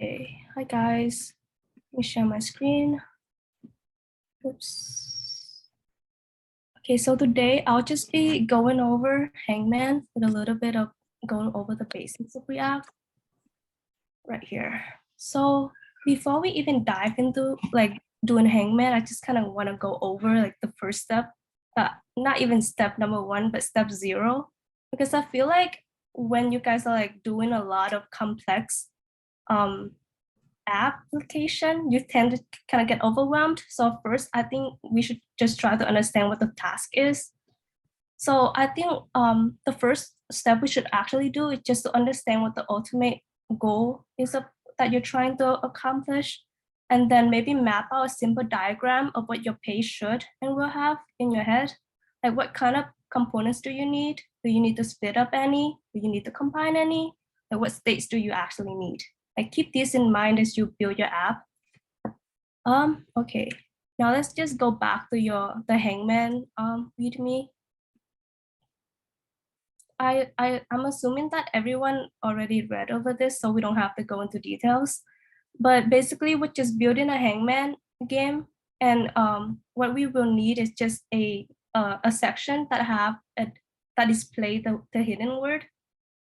Okay, hi guys. Let me share my screen. Oops. Okay, so today I'll just be going over Hangman with a little bit of going over the basics of React right here. So before we even dive into like doing Hangman, I just kind of want to go over like the first step, not even step number 1, but step 0, because I feel like when you guys are like doing a lot of complex application, you tend to kind of get overwhelmed. So first, I think we should just try to understand what the task is. So I think the first step we should actually do is just to understand what the ultimate goal is that you're trying to accomplish, and then maybe map out a simple diagram of what your page should and will have in your head. Like what kind of components do you need? Do you need to split up any? Do you need to combine any? Like what states do you actually need? Like keep this in mind as you build your app. Okay, now let's just go back to the Hangman README. I'm assuming that everyone already read over this, so we don't have to go into details. But basically, we're just building a Hangman game, and what we will need is just a section that display the hidden word,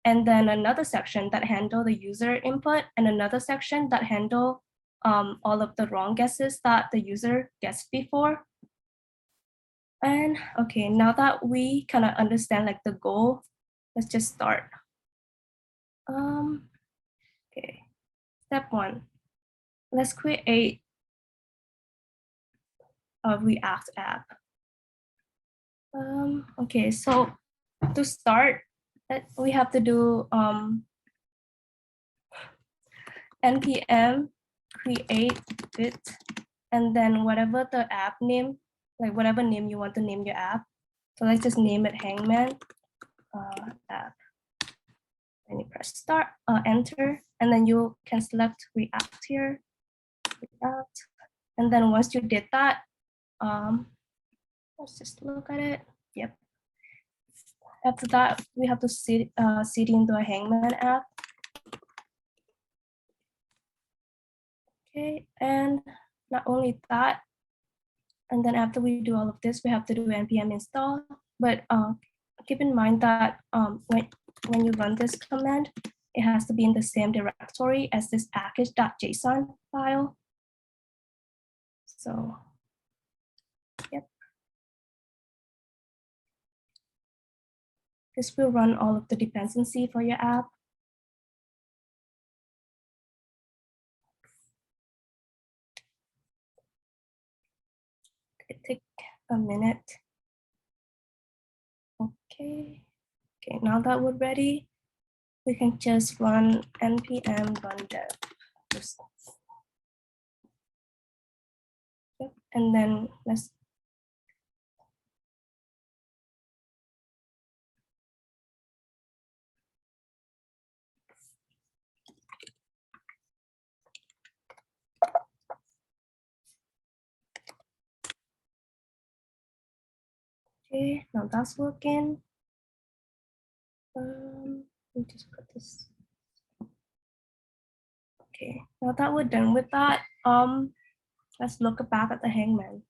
and then another section that handle the user input, and another section that handle all of the wrong guesses that the user guessed before. And okay, now that we kind of understand like the goal, let's just start. Okay, step 1. Let's create a React app. Okay, so to start, we have to do npm create it, and then whatever the app name, like whatever name you want to name your app. So let's just name it Hangman app. And you press start, enter, and then you can select React here, React. And then once you did that, let's just look at it. Yep. After that, we have to seed into a Hangman app. Okay, and not only that, and then after we do all of this, we have to do npm install. But keep in mind that when you run this command, it has to be in the same directory as this package.json file. So, yep. This will run all of the dependency for your app. It take a minute. Okay. Okay, now that we're ready, we can just run npm run dev. Yep. And then let's okay, now that's working. Let me just put this. Okay, now that we're done with that, let's look back at the Hangman.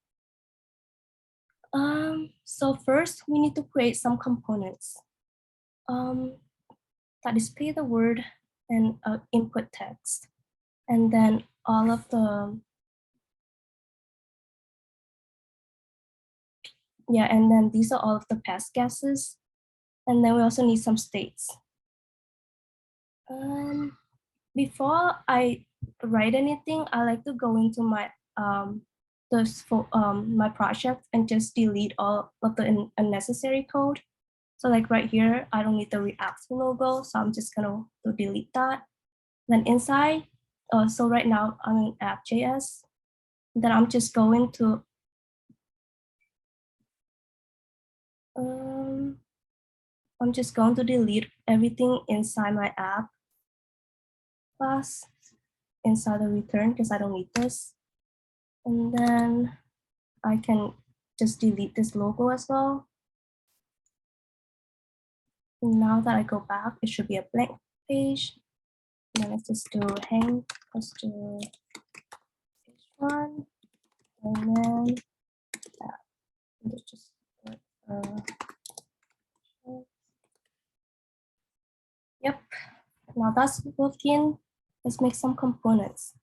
So first we need to create some components that display the word and input text, and then all of the and then these are all of the past guesses, and then we also need some states. Before I write anything, I like to go into my my project and just delete all of the unnecessary code. So like right here, I don't need the React logo, so I'm just gonna delete that. Then inside, so right now I'm in app.js. Then I'm just going to delete everything inside my app class, inside the return, because I don't need this. And then I can just delete this logo as well. Now that I go back, it should be a blank page. Then let's just do hang equals to h1, and then let's just put, yep. Now that's working. Let's make some components.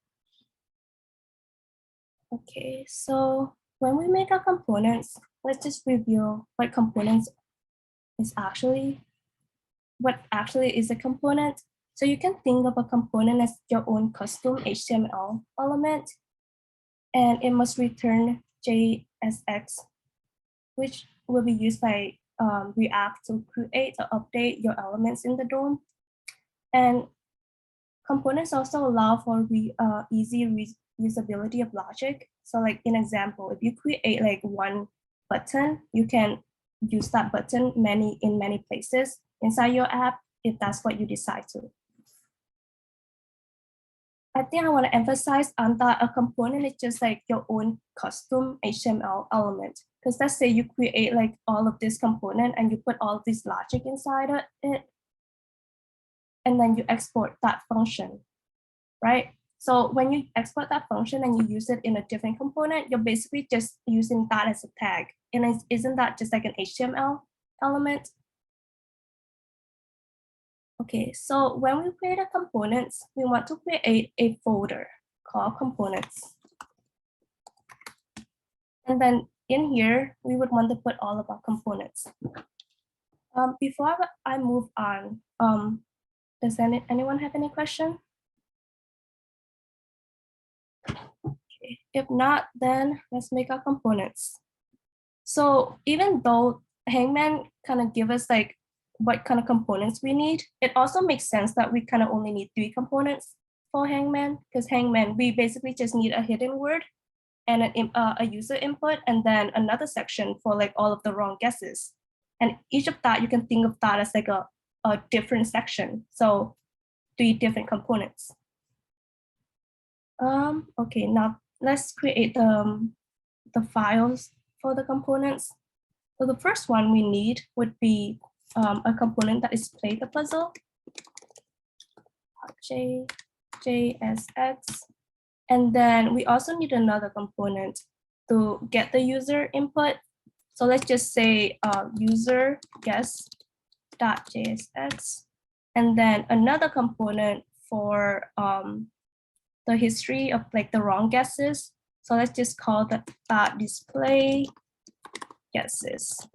Okay, so when we make our components, let's just review what components is actually, what actually is a component. So you can think of a component as your own custom HTML element, and it must return JSX, which will be used by React to create or update your elements in the DOM. And components also allow for easy reusability of logic. So like in example, if you create like one button, you can use that button in many places inside your app if that's what you decide to. I think I want to emphasize on that a component is just like your own custom HTML element. Because let's say you create like all of this component and you put all of this logic inside of it, and then you export that function, right? So when you export that function and you use it in a different component, you're basically just using that as a tag. And isn't that just like an HTML element? Okay, so when we create a components, we want to create a folder called components. And then in here, we would want to put all of our components. Before I move on, does anyone have any question? Okay. If not, then let's make our components. So even though Hangman kind of give us like what kind of components we need, it also makes sense that we kind of only need 3 components for Hangman, because Hangman, we basically just need a hidden word and a user input, and then another section for like all of the wrong guesses. And each of that, you can think of that as like a different section. So 3 different components. Okay, now let's create the files for the components. So the first one we need would be a component that displays the puzzle, JSX. And then we also need another component to get the user input. So let's just say user guess.jsx, and then another component for the history of like the wrong guesses. So let's just call that display guesses.jsx.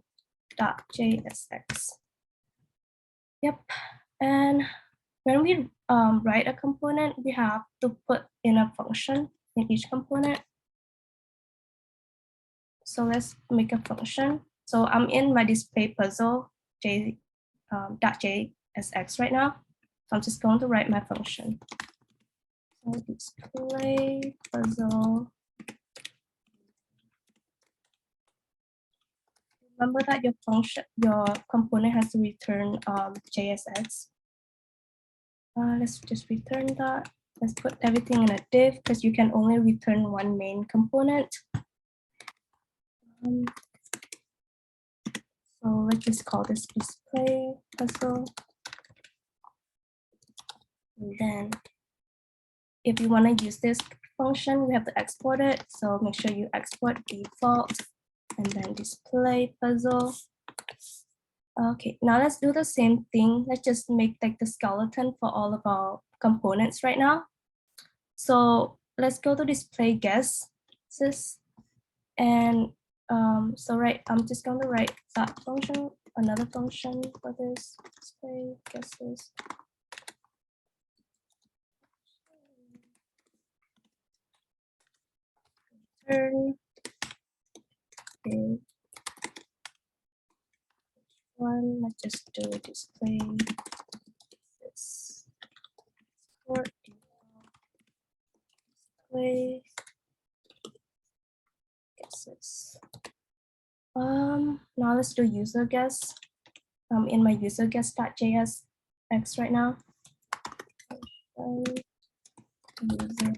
Yep. And when we write a component, we have to put in a function in each component. So let's make a function. So I'm in my display puzzle .jsx right now. So I'm just going to write my function. So display puzzle. Remember that your component has to return JSX. Let's just return that. Let's put everything in a div because you can only return one main component. So let's just call this display puzzle. And then if you want to use this function, we have to export it. So make sure you export default and then display puzzle. Okay, now let's do the same thing. Let's just make like the skeleton for all of our components right now. So let's go to display guesses. And so I'm just going to write that function, another function for this display guesses. Return one. Let's just do display this export display guesses. Now let's do user guess. I'm in my user guess.jsx right now. User.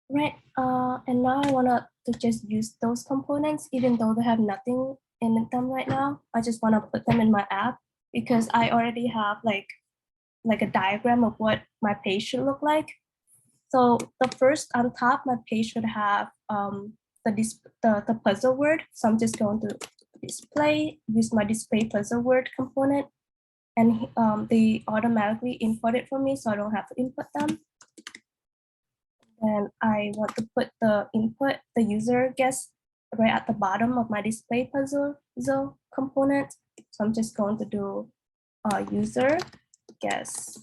Right. And now I wanna to just use those components, even though they have nothing in them right now. I just wanna put them in my app because I already have like a diagram of what my page should look like. So the first on top, my page should have the puzzle word. So I'm just going to use my display puzzle word component, and they automatically import it for me, so I don't have to input them. And I want to put the user guess right at the bottom of my display puzzle component. So I'm just going to do user guess.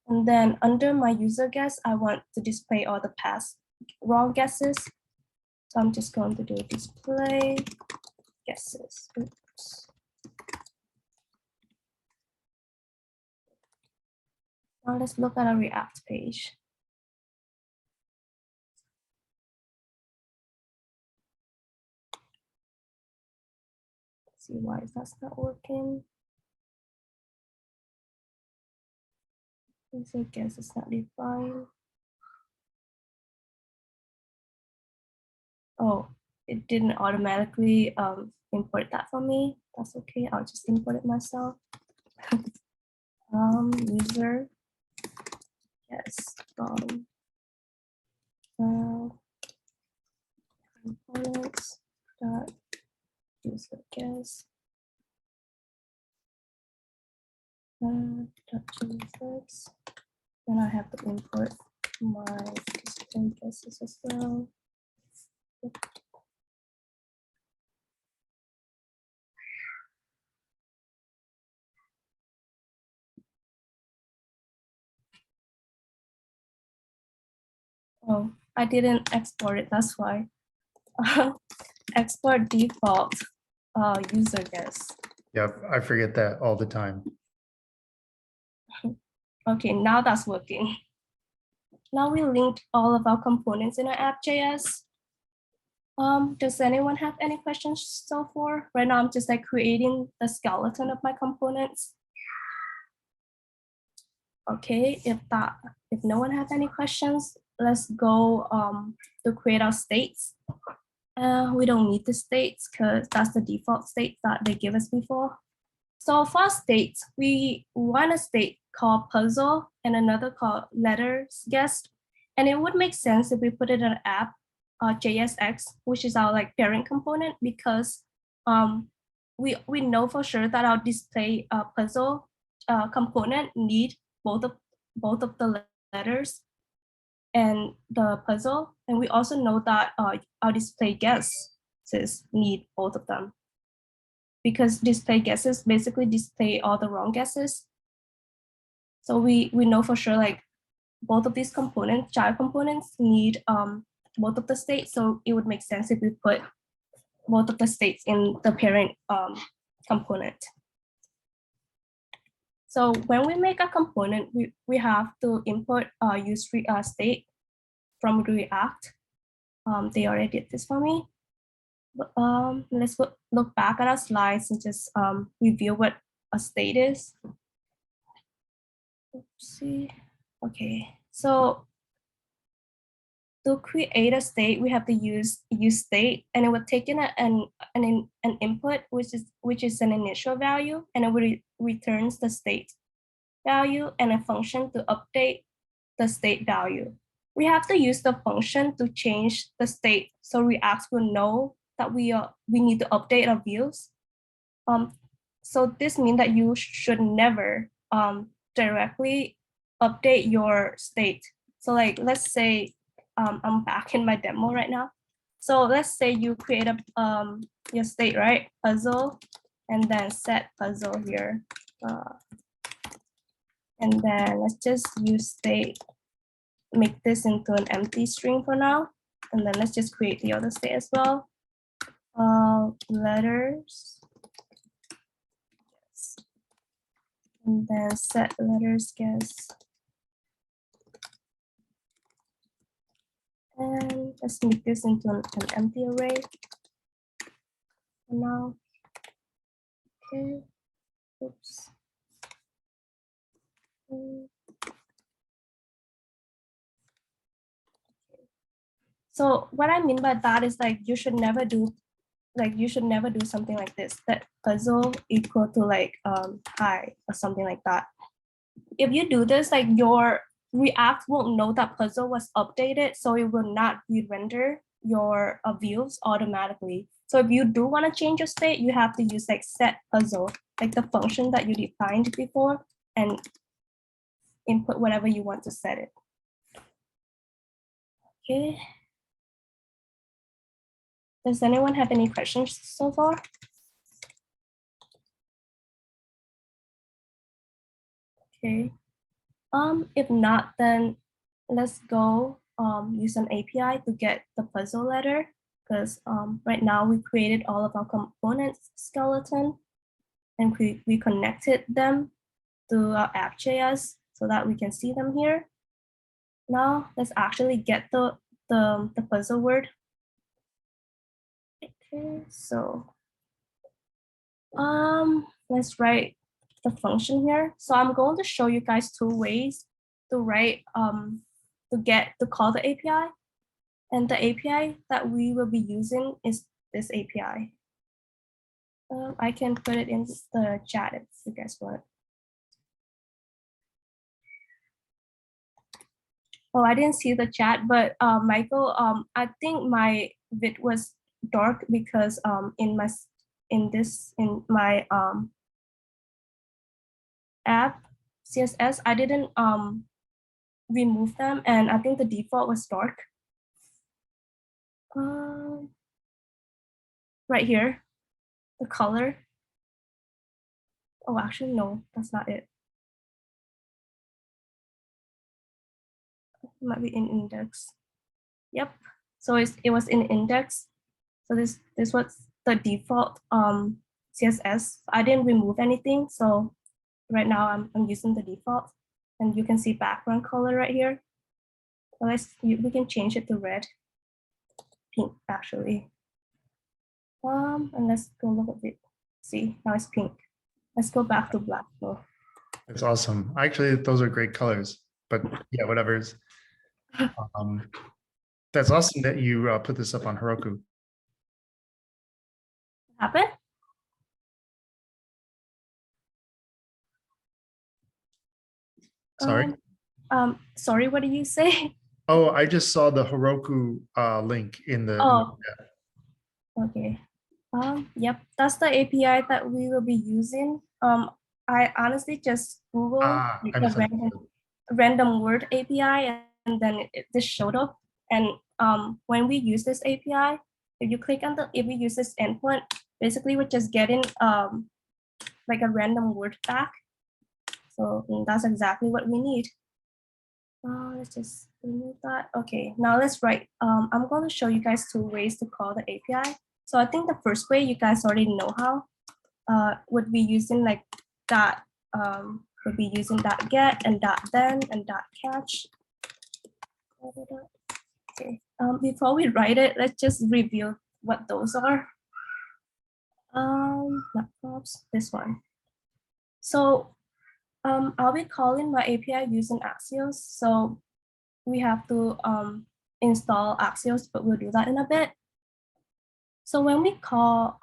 And then under my user guess, I want to display all the past wrong guesses. So I'm just going to do display guesses. Oops. Now let's look at a React page. Let's see why that's not working. User guess is not defined. Oh, it didn't automatically import that for me. That's okay. I'll just import it myself. User guess from components dot user guess dot users. Then I have to import my display guesses as well. Oh, I didn't export it. That's why. Export default user guess. Yep, I forget that all the time. Okay, now that's working. Now we linked all of our components in our app.js. Does anyone have any questions so far? Right now, I'm just like creating the skeleton of my components. Okay, if no one has any questions, let's go to create our states. We don't need the states because that's the default state that they give us before. So for states, we want a state called puzzle and another called letters guessed. And it would make sense if we put it in an app, JSX, which is our like parent component, because we know for sure that our display puzzle component need both of the letters and the puzzle. And we also know that our display guesses need both of them, because display guesses basically display all the wrong guesses. So we know for sure like both of these components, child components, need both of the states. So it would make sense if we put both of the states in the parent component. So when we make a component, we have to import use state from React. They already did this for me. But, let's look back at our slides and just review what a state is. Oopsie. Okay, so to create a state, we have to use state, and it would take in an input, which is an initial value, and it returns the state value and a function to update the state value. We have to use the function to change the state, so React will know that we need to update our views. So this means that you should never directly update your state. So like, let's say I'm back in my demo right now. So let's say you create your state, right? Puzzle, and then set puzzle here. And then let's just use state, make this into an empty string for now. And then let's just create the other state as well. Letters. And then set letters guess. And let's make this into an empty array for now. Okay. Oops. So what I mean by that is like you should never do something like this, that puzzle equal to like hi or something like that. If you do this, like your React won't know that puzzle was updated, so it will not re-render your views automatically. So if you do want to change your state, you have to use like set puzzle, like the function that you defined before, and input whatever you want to set it. Okay. Does anyone have any questions so far? Okay. If not, then let's go use an API to get the puzzle letter, because right now we created all of our components skeleton and we connected them to our app.js so that we can see them here. Now let's actually get the puzzle word. Okay, so let's write the function here. So I'm going to show you guys two ways to write to call the API. And the API that we will be using is this API. I can put it in the chat if you guys want. Oh, I didn't see the chat, but Michael, I think my vid was dark because in my app CSS, I didn't remove them, and I think the default was dark. Right here, the color. Oh, actually, no, that's not it. It might be in index. Yep. So it was in index. So this was the default CSS. I didn't remove anything. So right now I'm using the default, and you can see background color right here. So we can change it to red, pink actually. And let's go look at it. See, now it's pink. Let's go back to black though. That's awesome. Actually, those are great colors, but yeah, whatever's. That's awesome that you put this up on Heroku. Happen? Sorry. Sorry, what did you say? Oh, I just saw the Heroku link in the. Oh, okay. Yep, that's the API that we will be using. I honestly just Google like I'm the sorry. random word API, and then it just showed up. And when we use this API, if we use this endpoint, basically we're just getting like a random word back. So that's exactly what we need. Let's just remove that. Okay, now let's write. I'm going to show you guys two ways to call the API. So I think the first way you guys already know how would be using like dot would be using dot get and dot then and dot catch. Okay. Before we write it, let's just review what those are. Not props, this one. So I'll be calling my API using Axios. So we have to install Axios, but we'll do that in a bit. So when we call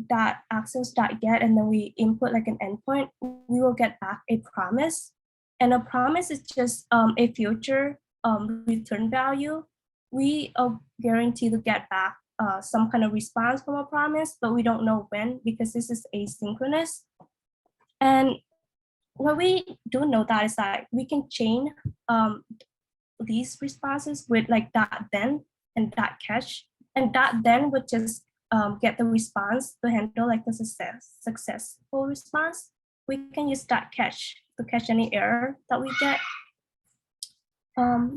that Axios.get and then we input like an endpoint, we will get back a promise. And a promise is just a future return value. We are guaranteed to get back some kind of response from a promise, but we don't know when because this is asynchronous. And what we do know that is that we can chain these responses with like dot then and dot catch, and dot then would just get the response to handle like the successful response. We can use dot catch to catch any error that we get.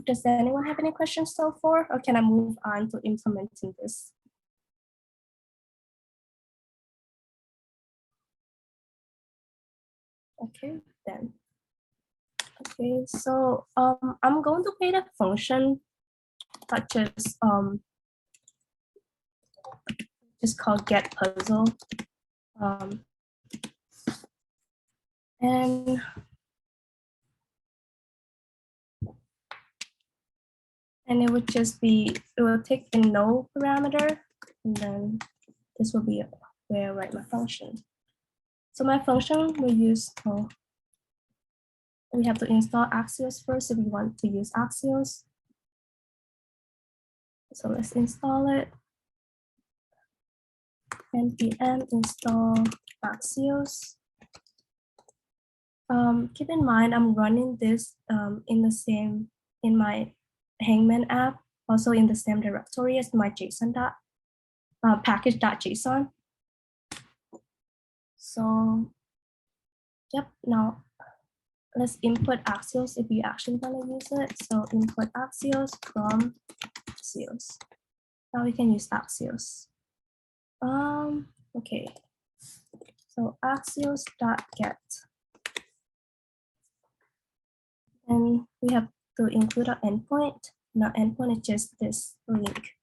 Does anyone have any questions so far, or can I move on to implementing this? Okay, then. Okay, so I'm going to create a function such as just called get puzzle. And it would just be, it will take the no parameter, and then this will be where I write my function. So my function will use, we have to install Axios first if we want to use Axios. So let's install it. Npm install Axios. Keep in mind, I'm running this in my Hangman app, also in the same directory as my package.json. So, yep, now let's input Axios if you actually want to use it. So input Axios from Axios. Now we can use Axios. Okay. So axios.get. And we have to include our endpoint. Now endpoint is just this link.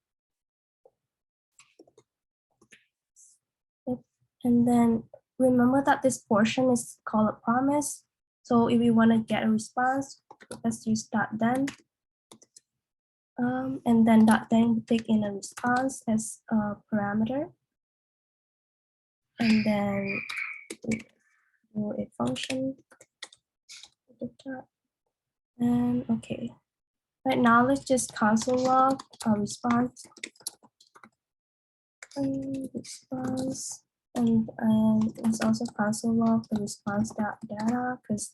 Yep. And then remember that this portion is called a promise. So if we want to get a response, let's use .then. And then .then will take in a response as a parameter. And then we do a function. And okay. Right now, let's just console log our response. And response. And let's also console log the response.data, because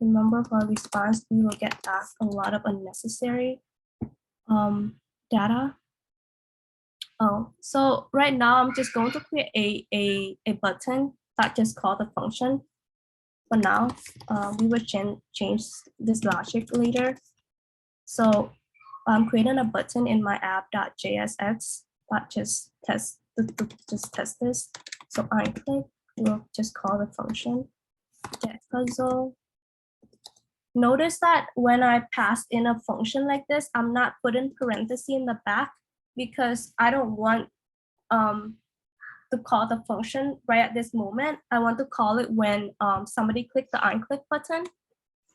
remember for response, we will get back a lot of unnecessary data. Oh, so right now I'm just going to create a button that just call the function. For now, we will change this logic later. So I'm creating a button in my app.jsx that just test this. So on click, we'll just call the function get puzzle. Notice that when I pass in a function like this, I'm not putting parentheses in the back because I don't want to call the function right at this moment. I want to call it when somebody click the on-click button.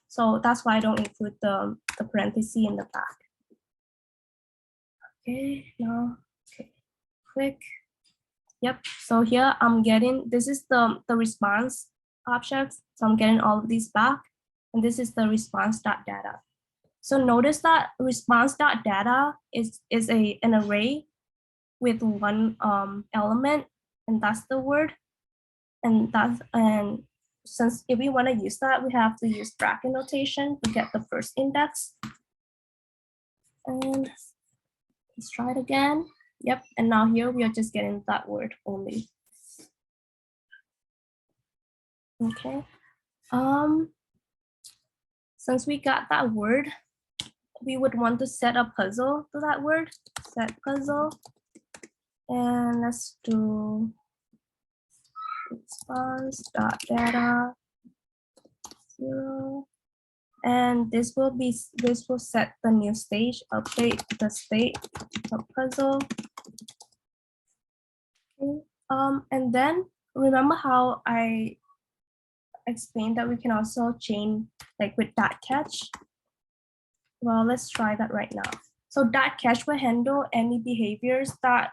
So that's why I don't include the parentheses in the back. Okay, now, okay, click. Yep, so here I'm getting, this is the response objects. So I'm getting all of these back. And this is the response.data. So notice that response.data is an array with one element, and that's the word. And since if we want to use that, we have to use bracket notation to get the first index. And let's try it again. Yep, and now here we are just getting that word only. Okay. Since we got that word, we would want to set a puzzle to that word. Set puzzle. And let's do response.data 0. And this will set the new stage, update the state of puzzle. Okay. And then remember how I explained that we can also chain like with .catch. Well, let's try that right now. So .catch will handle any behaviors that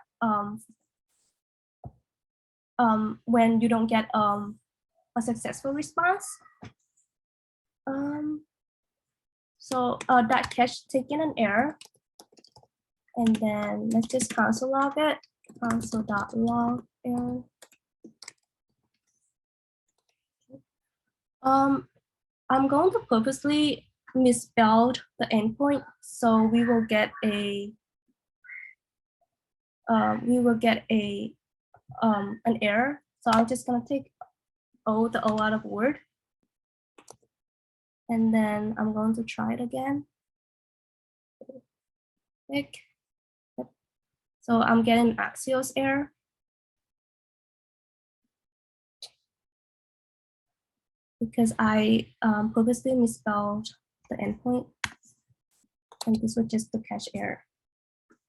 when you don't get a successful response. So .catch taking an error, and then let's just console log it. Console.log error. I'm going to purposely misspell the endpoint, so we will get an error. So I'm just gonna take the O out of word, and then I'm going to try it again. Click. Yep. So I'm getting Axios error. Because I purposely misspelled the endpoint, and this would just the catch error.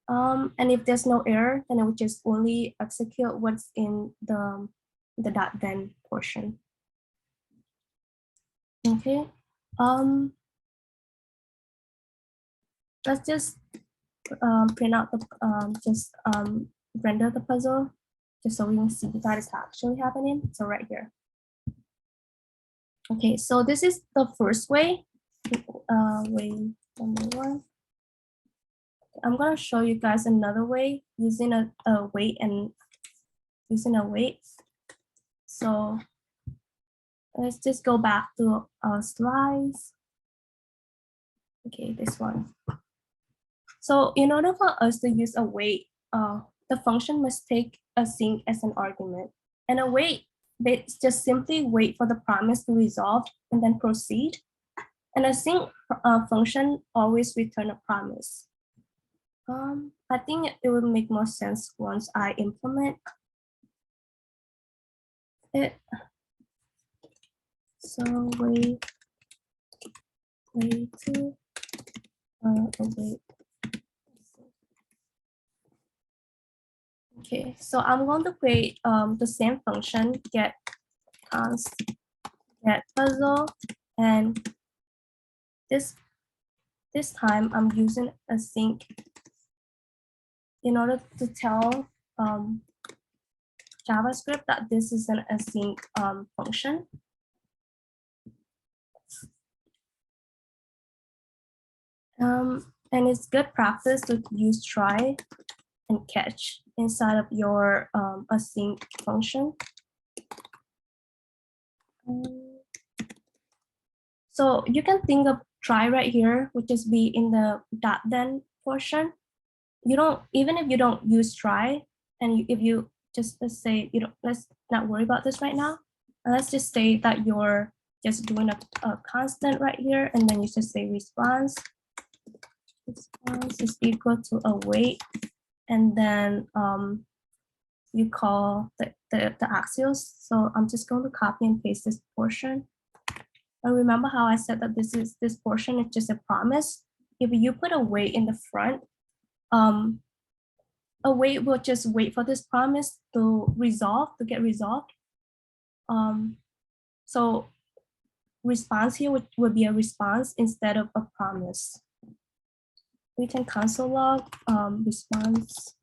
And if there's no error, then it would just only execute what's in the .then portion. Okay. Let's just print out the render the puzzle just so we can see that is actually happening. So right here. Okay, so this is the first way. Way number one. I'm gonna show you guys another way using a weight and using a weight. So let's just go back to our slides. Okay, this one. So in order for us to use a weight, the function must take async as an argument. And a wait, just simply wait for the promise to resolve and then proceed. And async function always return a promise. I think it will make more sense once I implement it. So wait to wait. Okay, so I'm going to create the same function get const get puzzle, and this time I'm using async in order to tell JavaScript that this is an async function. And it's good practice to use try and catch inside of your async function. So you can think of try right here, which is be in the .then portion. You don't, even if you don't use try, and if you just let's say you don't, let's not worry about this right now. Let's just say that you're just doing a constant right here, and then you just say response is equal to await, and then you call the axios. So I'm just going to copy and paste this portion. And remember how I said that this portion is just a promise. If you put await in the front, await will just wait for this promise to get resolved. So response here would be a response instead of a promise. We can console log response.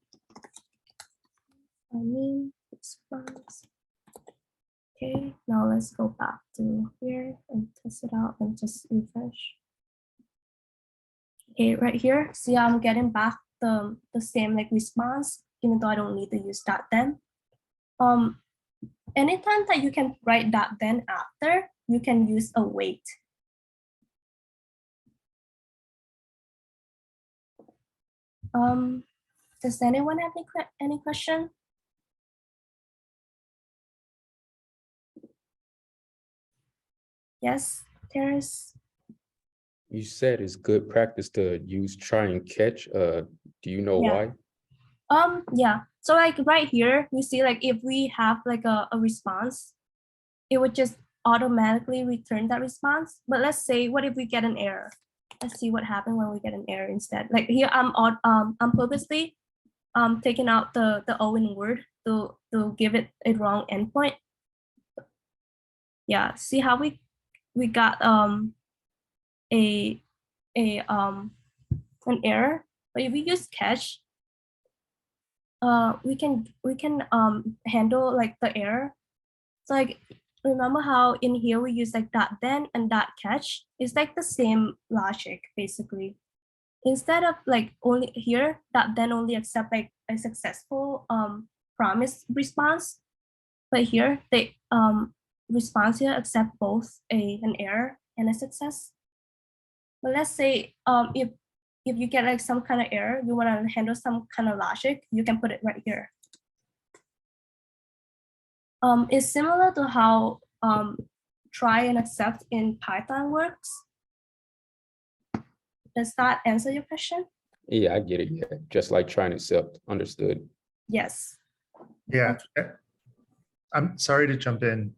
Response. Okay, now let's go back to here and test it out and just refresh. Okay, right here, see I'm getting back the same like response, even though I don't need to use .then. Anytime that you can write .then after, you can use await. Does anyone have any question? Yes, Terrace. You said it's good practice to use try and catch. Do you know why? Yeah. So like right here, you see like if we have like a response, it would just automatically return that response. But let's say, what if we get an error? Let's see what happens when we get an error instead. Like here, I'm purposely taking out the O in word to give it a wrong endpoint. Yeah. See how we got an error, but if we use catch, we can handle like the error. So like remember how in here we use like .then and .catch? It's like the same logic basically. Instead of like only here .then only accept like a successful promise response, but here the response here accept both an error and a success. But let's say if you get like some kind of error, you want to handle some kind of logic, you can put it right here. It's similar to how try and accept in Python works. Does that answer your question? Yeah, I get it. Yeah, just like trying to accept. Understood. Yes. Yeah. Okay. I'm sorry to jump in.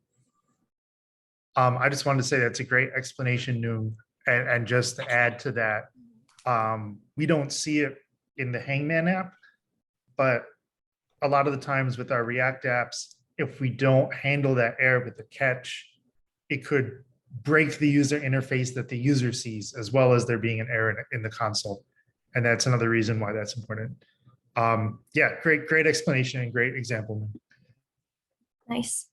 I just wanted to say that's a great explanation, Nhung. And just to add to that, we don't see it in the Hangman app, but a lot of the times with our React apps, if we don't handle that error with the catch, it could break the user interface that the user sees, as well as there being an error in the console. And that's another reason why that's important. Yeah, great explanation and great example. Nice.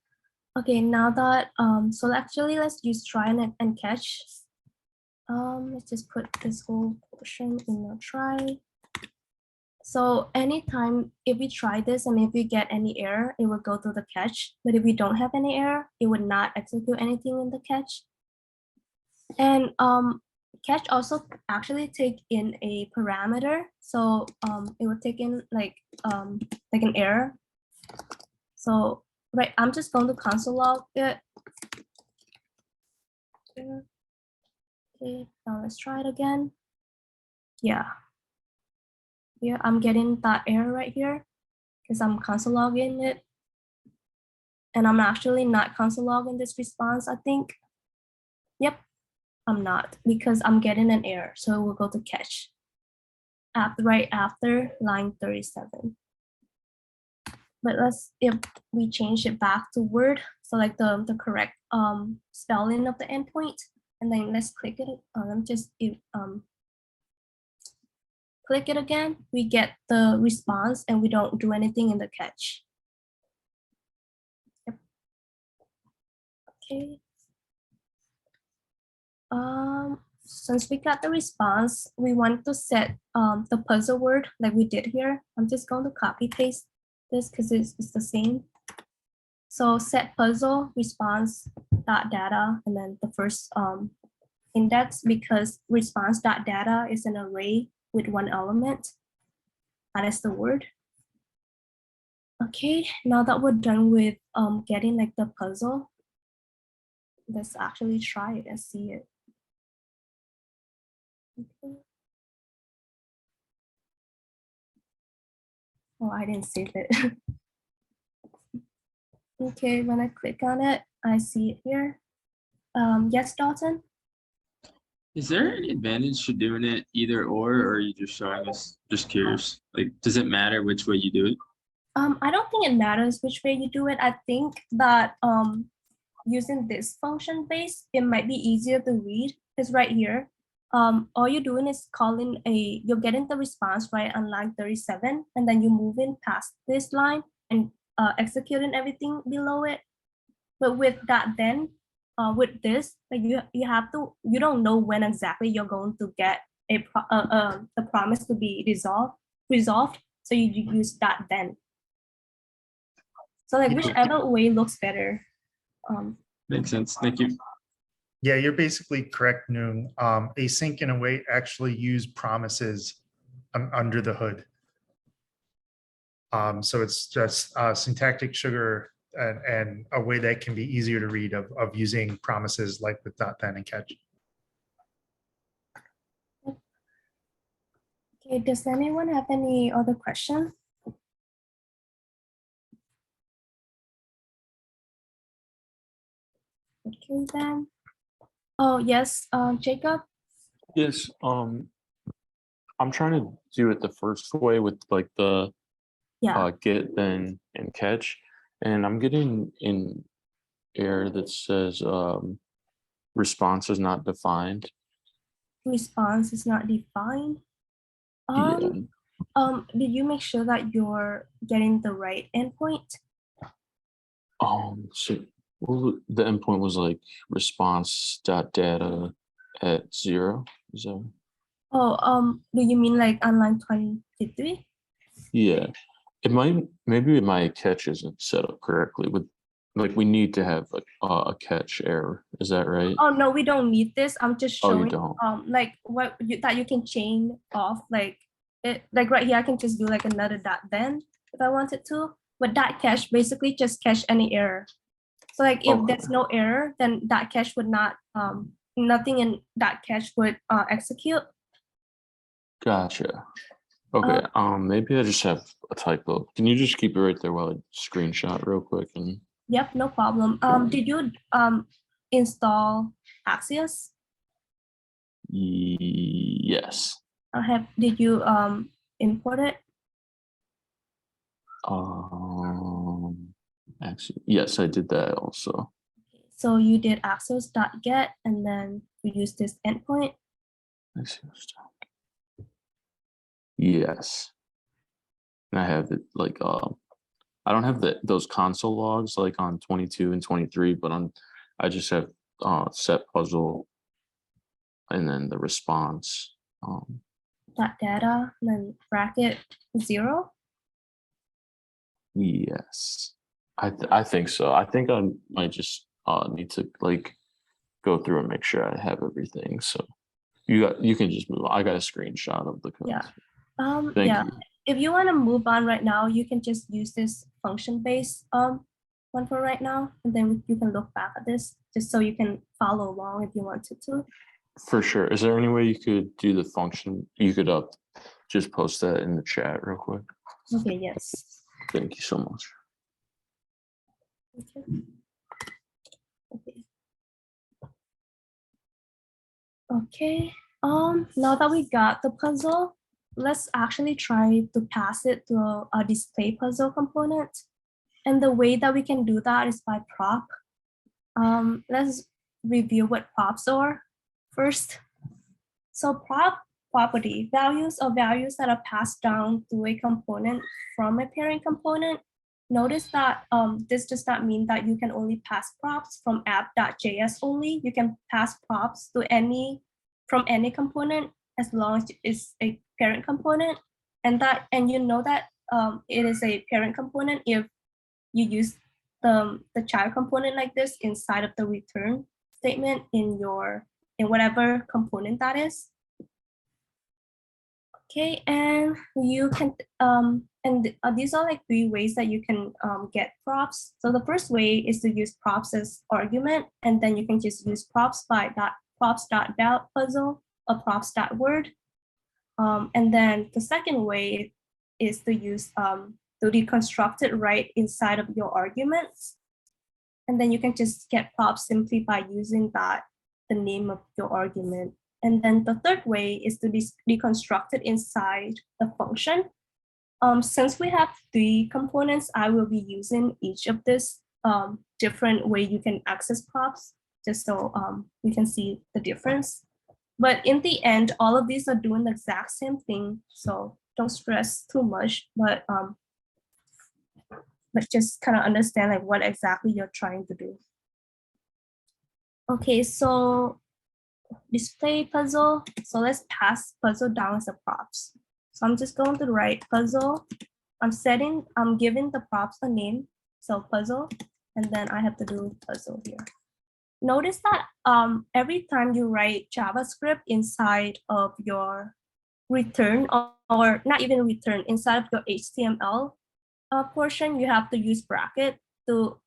Okay, now that, so actually let's use try and catch. Let's just put this whole portion in a try. So anytime if we try this and if we get any error, it will go to the catch. But if we don't have any error, it would not execute anything in the catch. And catch also actually take in a parameter. So it would take in like an error. So right, I'm just going to console log it. Okay, now let's try it again. Yeah. Here I'm getting that error right here because I'm console logging it. And I'm actually not console logging this response, I think. Yep, I'm not because I'm getting an error. So we'll go to catch right after line 37. But if we change it back to Word, so like the correct spelling of the endpoint, and then let's click it. Let me just click it again. We get the response and we don't do anything in the catch. Yep. Okay. Since we got the response, we want to set the puzzle word like we did here. I'm just going to copy paste this because it's the same. So set puzzle response dot data and then the first index because response dot data is an array with one element. That is the word. Okay, now that we're done with getting like the puzzle, let's actually try it and see it. Okay. Oh, I didn't save it. Okay, when I click on it, I see it here. Yes, Dalton? Is there any advantage to doing it either or are you just showing us? Just curious. Like, does it matter which way you do it? I don't think it matters which way you do it. I think that using this function base, it might be easier to read. Because right here, all you're doing is you're getting the response right on line 37, and then you're moving past this line and executing everything below it. But with that, then with this, like you don't know when exactly you're going to get the promise to be resolved. So you use that then. So like whichever way looks better. Makes sense. Thank you. Yeah, you're basically correct, Nhung. Async and await actually use promises under the hood. So it's just syntactic sugar and a way that can be easier to read of using promises like with dot then and catch. Okay, does anyone have any other question? Okay then. Oh yes, Jacob. Yes, I'm trying to do it the first way with like the get then and catch, and I'm getting an error that says response is not defined. Response is not defined. Did you make sure that you're getting the right endpoint? So well, the endpoint was like response.data at 0. Is that? Oh, do you mean like on line 23? Yeah, maybe my catch isn't set up correctly with like we need to have a catch error. Is that right? Oh no, we don't need this. I'm just showing you don't. like that you can chain off like it like right here I can just do like another dot then if I wanted to. But that cache basically just cache any error. So like if there's no error, then that cache would not nothing in that cache would execute. Gotcha. Okay, maybe I just have a typo. Can you just keep it right there while I screenshot real quick? And Yep, no problem. Did you install Axios? yes. Did you import it? Actually, yes, I did that also. So you did axios.get and then you use this endpoint. Yes. And I have it like I don't have those console logs like on 22 and 23, but I just have set puzzle and then the response. Dot data, and then bracket 0. Yes. I think so. I think I might just need to like go through and make sure I have everything. So you can just move on. I got a screenshot of the code. Yeah. Thank Yeah. you. If you want to move on right now, you can just use this function-based one for right now, and then you can look back at this just so you can follow along if you wanted to. For sure. Is there any way you could do the function? You could just post that in the chat real quick. Okay, yes. Thank you so much. Okay. Okay. Okay. Now that we got the puzzle, let's actually try to pass it to a display puzzle component. And the way that we can do that is by prop. Let's review what props are first. So prop property, values or values that are passed down to a component from a parent component. Notice that this does not mean that you can only pass props from app.js only. You can pass props to from any component as long as it's a parent component. And you know that it is a parent component if you use the child component like this inside of the return statement in whatever component that is. Okay, and you can these are like 3 ways that you can get props. So the first way is to use props as argument, and then you can just use props by props.puzzle or props.word. And then the second way is to use to deconstruct it right inside of your arguments. And then you can just get props simply by using the name of your argument. And then the third way is to deconstruct it inside the function. Since we have 3 components, I will be using each of this different way you can access props, just so we can see the difference. But in the end, all of these are doing the exact same thing, so don't stress too much, but just kind of understand like what exactly you're trying to do. Okay, so display puzzle. So let's pass puzzle down as a props. So I'm just going to write puzzle. I'm giving the props a name, so puzzle, and then I have to do puzzle here. Notice that every time you write JavaScript inside of your return, or not even return, inside of your HTML portion, you have to use bracket to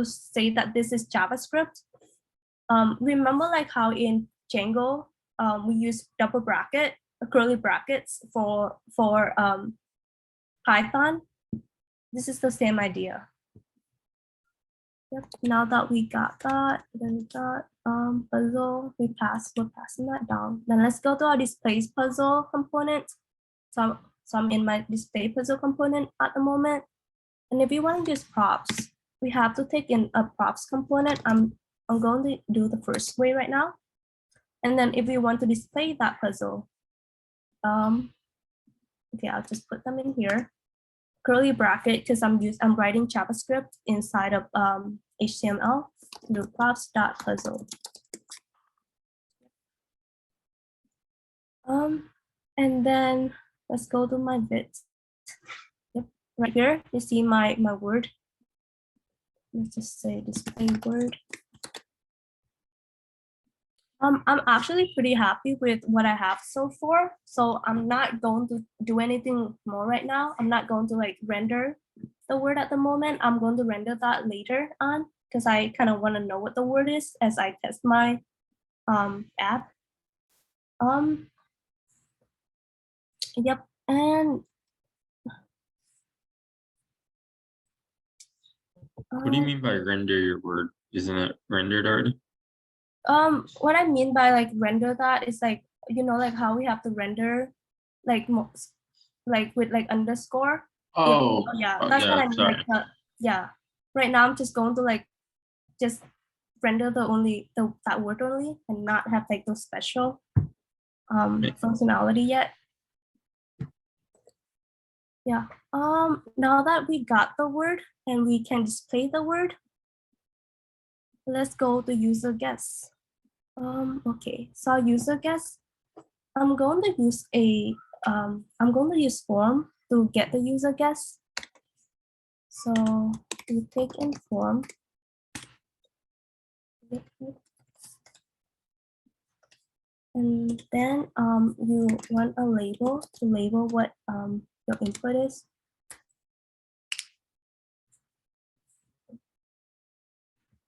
say that this is JavaScript. Remember like how in Django we use double bracket, curly brackets for Python? This is the same idea. Yep. Now that we got that, then we got puzzle, we're passing that down. Then let's go to our display puzzle component. So I'm in my display puzzle component at the moment. And if you want to use props, we have to take in a props component. I'm going to do the first way right now. And then if we want to display that puzzle, okay, I'll just put them in here. Curly bracket, because I'm writing JavaScript inside of HTML. Do props.puzzle. And then let's go to my bits. Yep, right here you see my word. Let's just say display word. I'm actually pretty happy with what I have so far. So I'm not going to do anything more right now. I'm not going to like render the word at the moment. I'm going to render that later on because I kind of want to know what the word is as I test my app. Yep, and What do you mean by render your word? Isn't it rendered already? What I mean by like render that is like, you know, like how we have to render like with like underscore. Oh, yeah, that's what I mean. sorry. Like, yeah, right now I'm just going to like just render that word only and not have like those special functionality yet. Yeah. Now that we got the word and we can display the word, let's go to user guess. Okay, so user guess, I'm going to use form to get the user guess. So we take in form. And then you want a label to label what your input is.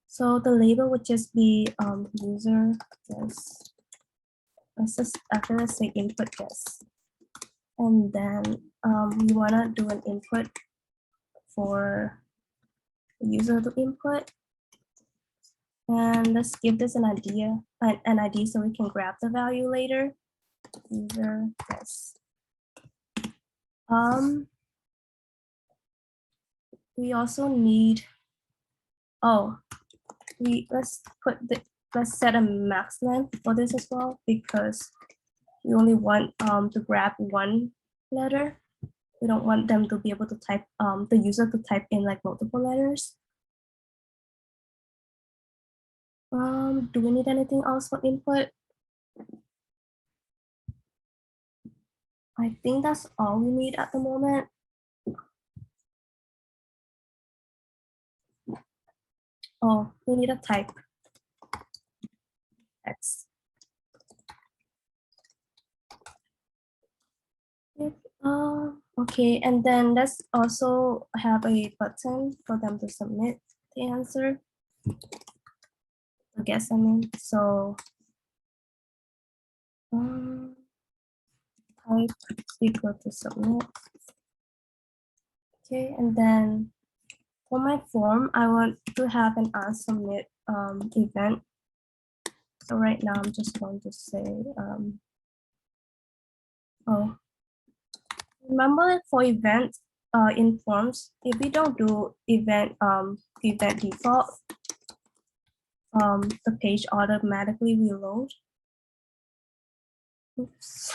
So the label would just be user guess. Let's just after let's say input guess. And then you wanna do an input for the user to input. And let's give this an ID so we can grab the value later. User guess. We also need, let's set a max length for this as well, because we only want to grab one letter. We don't want them to be able to type, the user to type in like multiple letters. Do we need anything else for input? I think that's all we need at the moment. Oh, we need a type. X. Okay, and then let's also have a button for them to submit the answer. I guess I mean, so type equal to submit. Okay, and then for my form, I want to have an unsubmit event. So right now I'm just going to say, remember for events in forms, if we don't do event default, the page automatically reload. Oops,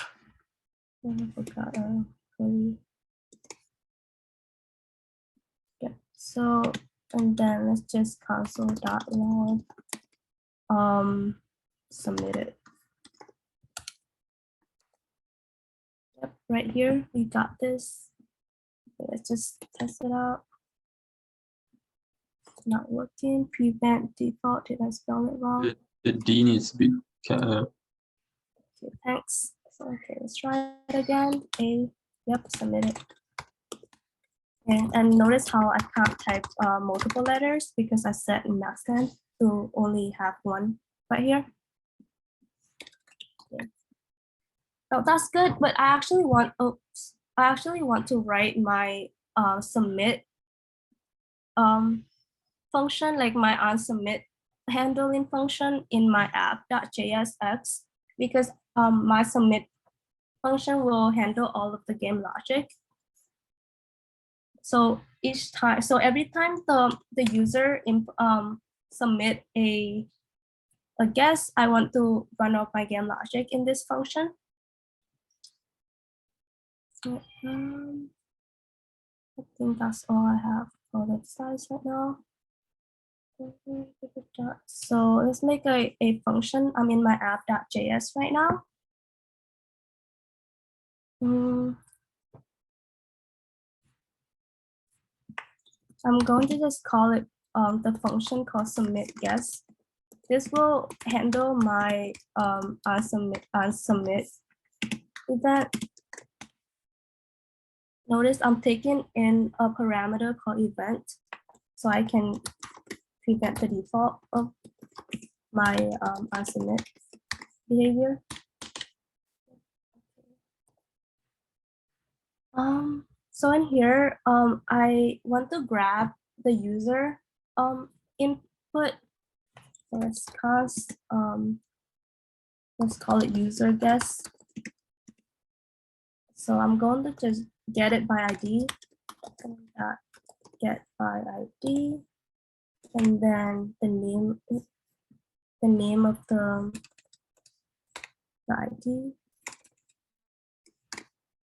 I forgot. Yeah. So and then let's just console.log submit it. Yep, right here we got this. Okay, let's just test it out. Not working. Prevent default. Did I spell it wrong? The D needs to be cut out. Okay, thanks. So, okay, let's try it again. Yep, submit it. Okay, and notice how I can't type multiple letters because I set max length to only have one right here. Okay. Oh, that's good, but I actually want to write my submit function, like my unsubmit handling function in my app.jsx, because my submit function will handle all of the game logic. So every time the user submit a guess, I want to run off my game logic in this function. So, I think that's all I have for the slides right now. So let's make a function. I'm in my app.js right now. I'm going to just call it the function called submit guess. This will handle my unsubmit event. Notice I'm taking in a parameter called event, so I can prevent the default of my unsubmit behavior. So in here, I want to grab the user input. So let's call it user guess. So I'm going to just get it by ID, get by ID, and then the name of the ID.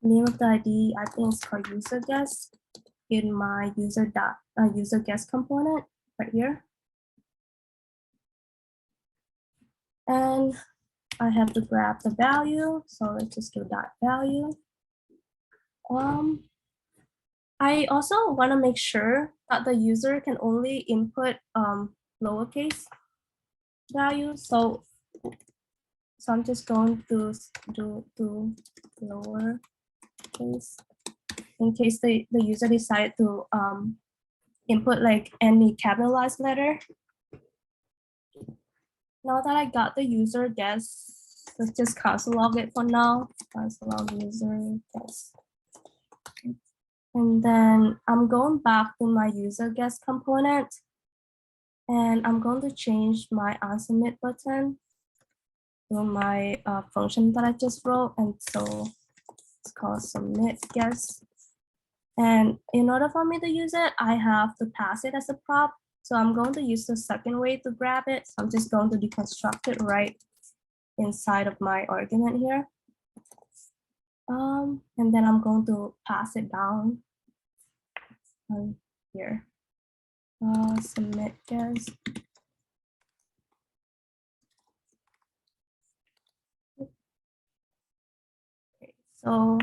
Name of the ID, I think it's called user guest in my user guest component right here. And I have to grab the value, so let's just do that value. I also want to make sure that the user can only input lowercase values. So I'm just going to do lowercase in case the user decide to input like any capitalized letter. Now that I got the user guess, let's just console log it for now. Console log user guess. And then I'm going back to my user guest component, and I'm going to change my onSubmit button to my function that I just wrote. And so it's called submit guest. And in order for me to use it, I have to pass it as a prop. So I'm going to use the second way to grab it. So I'm just going to deconstruct it right inside of my argument here. And then I'm going to pass it down here. Submit guest. Okay, so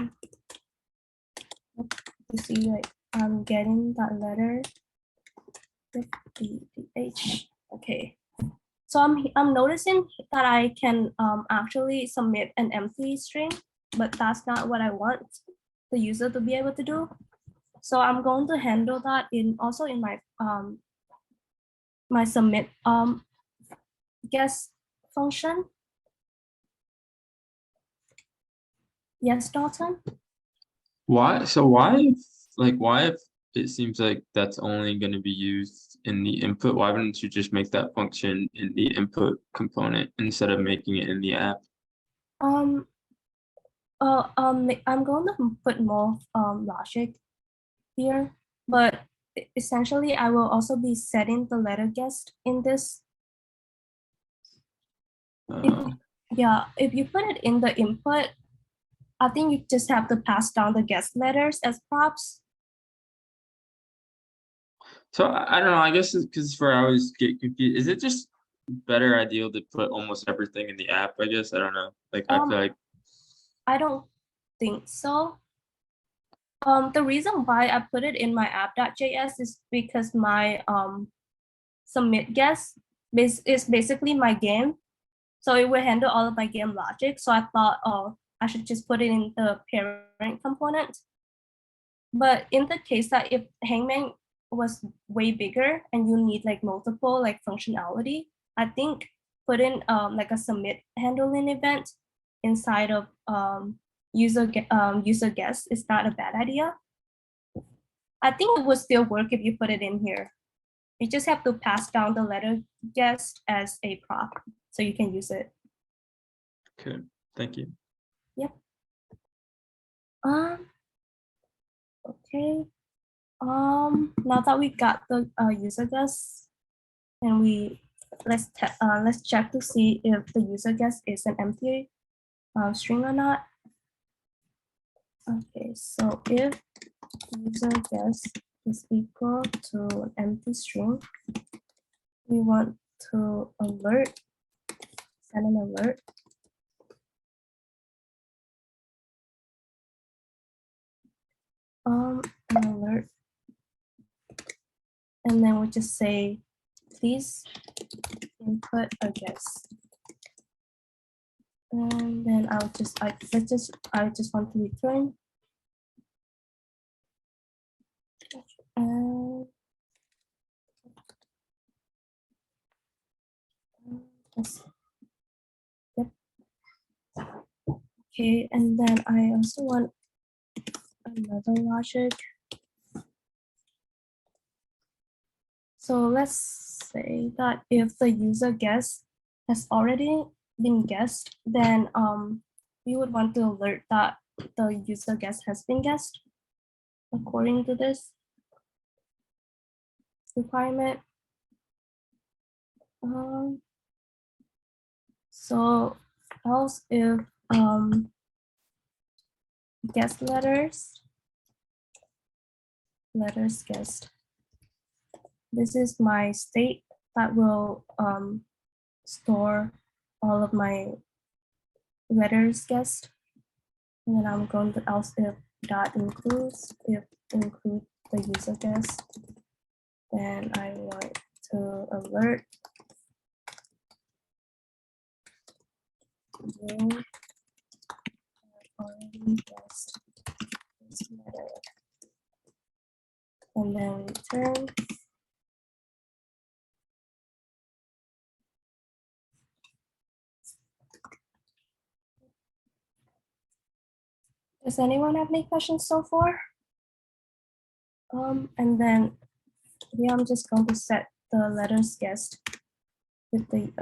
you see, like I'm getting that letter. H. Okay. So I'm noticing that I can actually submit an empty string, but that's not what I want the user to be able to do. So I'm going to handle that also in my my submit guest function. Yes, Dalton? Why? So why if it seems like that's only going to be used in the input, why wouldn't you just make that function in the input component instead of making it in the app? I'm going to put more logic here, but essentially I will also be setting the letter guest in this. If you put it in the input, I think you just have to pass down the guest letters as props. So I don't know, I guess because for I always get confused, is it just better ideal to put almost everything in the app? I guess I don't know. Like I feel like I don't think so. The reason why I put it in my app.js is because my submit guest is basically my game. So it will handle all of my game logic. So I thought, oh, I should just put it in the parent component. But in the case that if Hangman was way bigger and you need like multiple like functionality, I think putting like a submit handling event inside of user guest is not a bad idea. I think it would still work if you put it in here. You just have to pass down the letter guest as a prop so you can use it. okay, thank you. Yep. Okay. Now that we got the user guest, and let's check to see if the user guest is an empty string or not. Okay, so if user guest is equal to an empty string, we want to send an alert. An alert, and then we just say, please input a guest. And then I just want to return. Yep. Okay, and then I also want another logic. So let's say that if the user guest has already been guessed, then we would want to alert that the user guest has been guessed according to this requirement. So else if guest letters. Letters guest. This is my state that will store all of my letters guessed. And then I'm going to else if dot includes, if include the user guess, then I want to alert you already guessed this letter. And then return. Does anyone have any questions so far? And then here I'm just going to set the letters guessed with the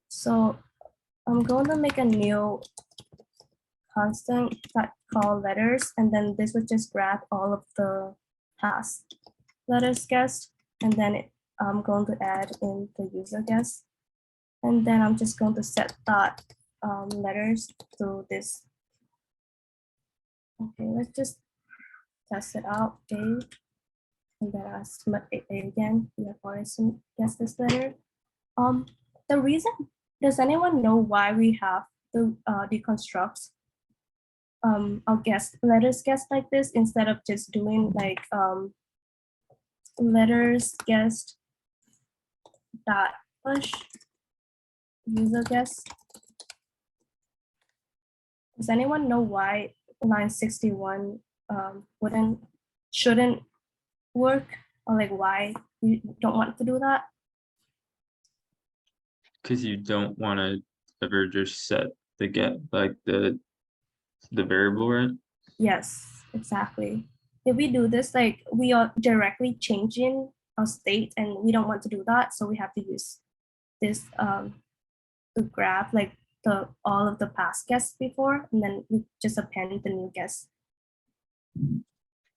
so I'm going to make a new constant that call letters, and then this would just grab all of the past letters guessed, and then I'm going to add in the user guess, and then I'm just going to set that letters to this. Okay, let's just test it out. A, and then I submit A again. We have already guessed this letter. The reason, does anyone know why we have the deconstructs our guess letters guessed like this instead of just doing like letters guessed dot push user guess? Does anyone know why line 61 shouldn't work, or like why we don't want to do that? Because you don't want to ever just set the get like the variable, right? Yes, exactly. If we do this, like we are directly changing our state, and we don't want to do that, so we have to use this to grab like all of the past guests before, and then we just append the new guest.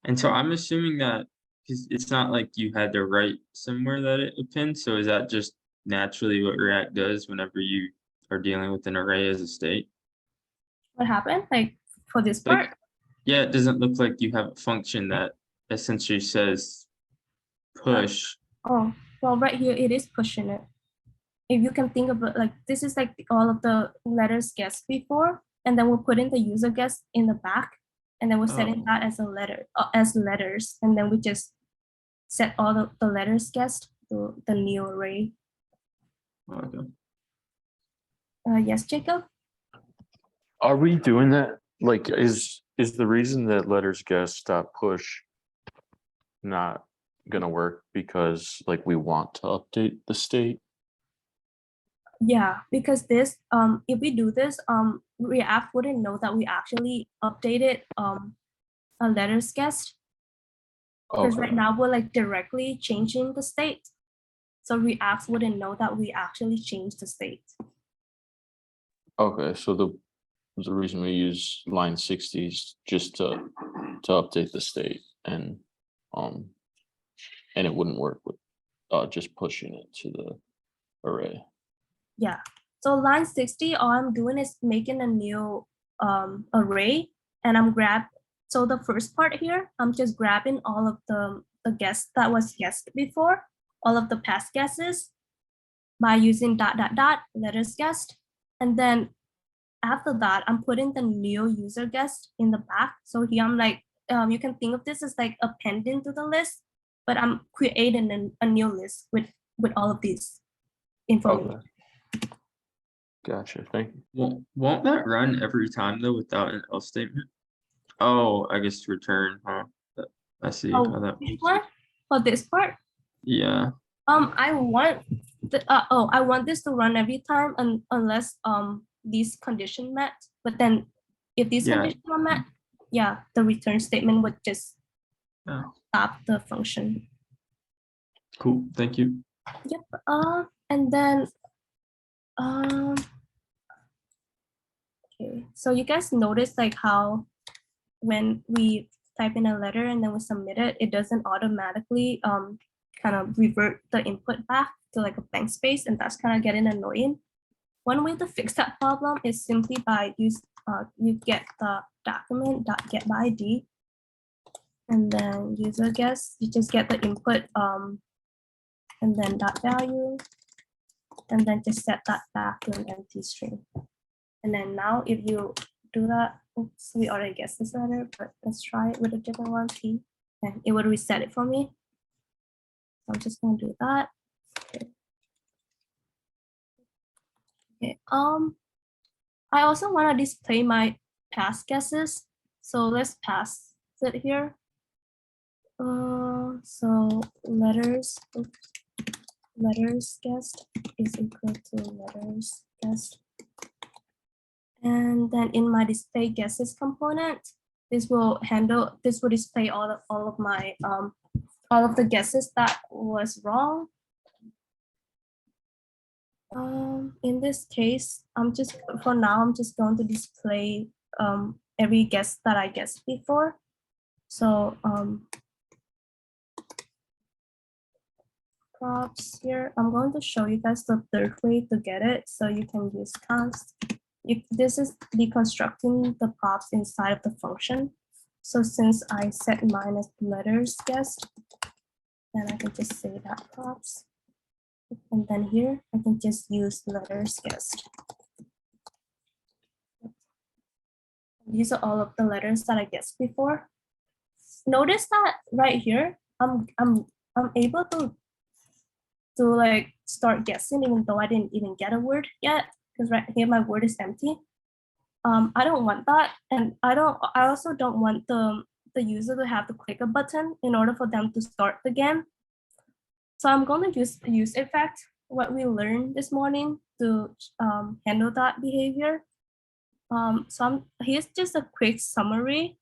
And so I'm assuming that it's not like you had to write somewhere that it appends. So is that just naturally what React does whenever you are dealing with an array as a state? What happened? Like for this part? Like, yeah, it doesn't look like you have a function that essentially says push. Oh, well, right here it is pushing it. If you can think of it, like this is like all of the letters guessed before, and then we're putting the user guess in the back, and then we're setting that as a letter, as letters, and then we just set all the letters guessed to the new array. Okay. Yes, Jacob? Are we doing that? Like, is the reason that letters guessed dot push not gonna work because like we want to update the state? Yeah, because this, if we do this, React wouldn't know that we actually updated a letters guessed. Because right now we're like directly changing the state. So React wouldn't know that we actually changed the state. Okay, so the reason we use line 60 is just to update the state, and it wouldn't work with just pushing it to the array. Yeah. So line 60, all I'm doing is making a new array, and so the first part here, I'm just grabbing all of the guests that was guessed before, all of the past guesses by using ... letters guessed. And then after that, I'm putting the new user guest in the back. So here I'm like, you can think of this as like appending to the list, but I'm creating a new list with all of these information. Okay. Gotcha, thank you. Won't that run every time though without an else statement? Oh, I guess return, huh? I see how that This one? For this part? Yeah. I want I want this to run every time unless these conditions met. But then if these conditions are met, yeah, the return statement would just stop the function. Cool, thank you. Yep. And then okay, so you guys notice like how when we type in a letter and then we submit it, it doesn't automatically kind of revert the input back to like a blank space, and that's kind of getting annoying. One way to fix that problem is simply by you get the document.get by ID, and then user guess, you just get the input, and then dot value, and then just set that back to an empty string. And then now if you do that, oops, we already guessed this letter, but let's try it with a different one, P, and it would reset it for me. So I'm just gonna do that. Okay. I also want to display my past guesses. So let's pass it here. So letters guessed is equal to letters guessed. And then in my display guesses component, this will display all of my all of the guesses that was wrong. In this case, for now I'm just going to display every guess that I guessed before. So props here, I'm going to show you guys the third way to get it. So you can use const. This is deconstructing the props inside of the function. So since I set mine as letters guessed, then I can just say that props. And then here, I can just use letters guessed. These are all of the letters that I guessed before. Notice that right here, I'm able to like start guessing even though I didn't even get a word yet, because right here my word is empty. I don't want that, and I also don't want the user to have to click a button in order for them to start the game. So I'm going to use effect, what we learned this morning, to handle that behavior. Here's just a quick summary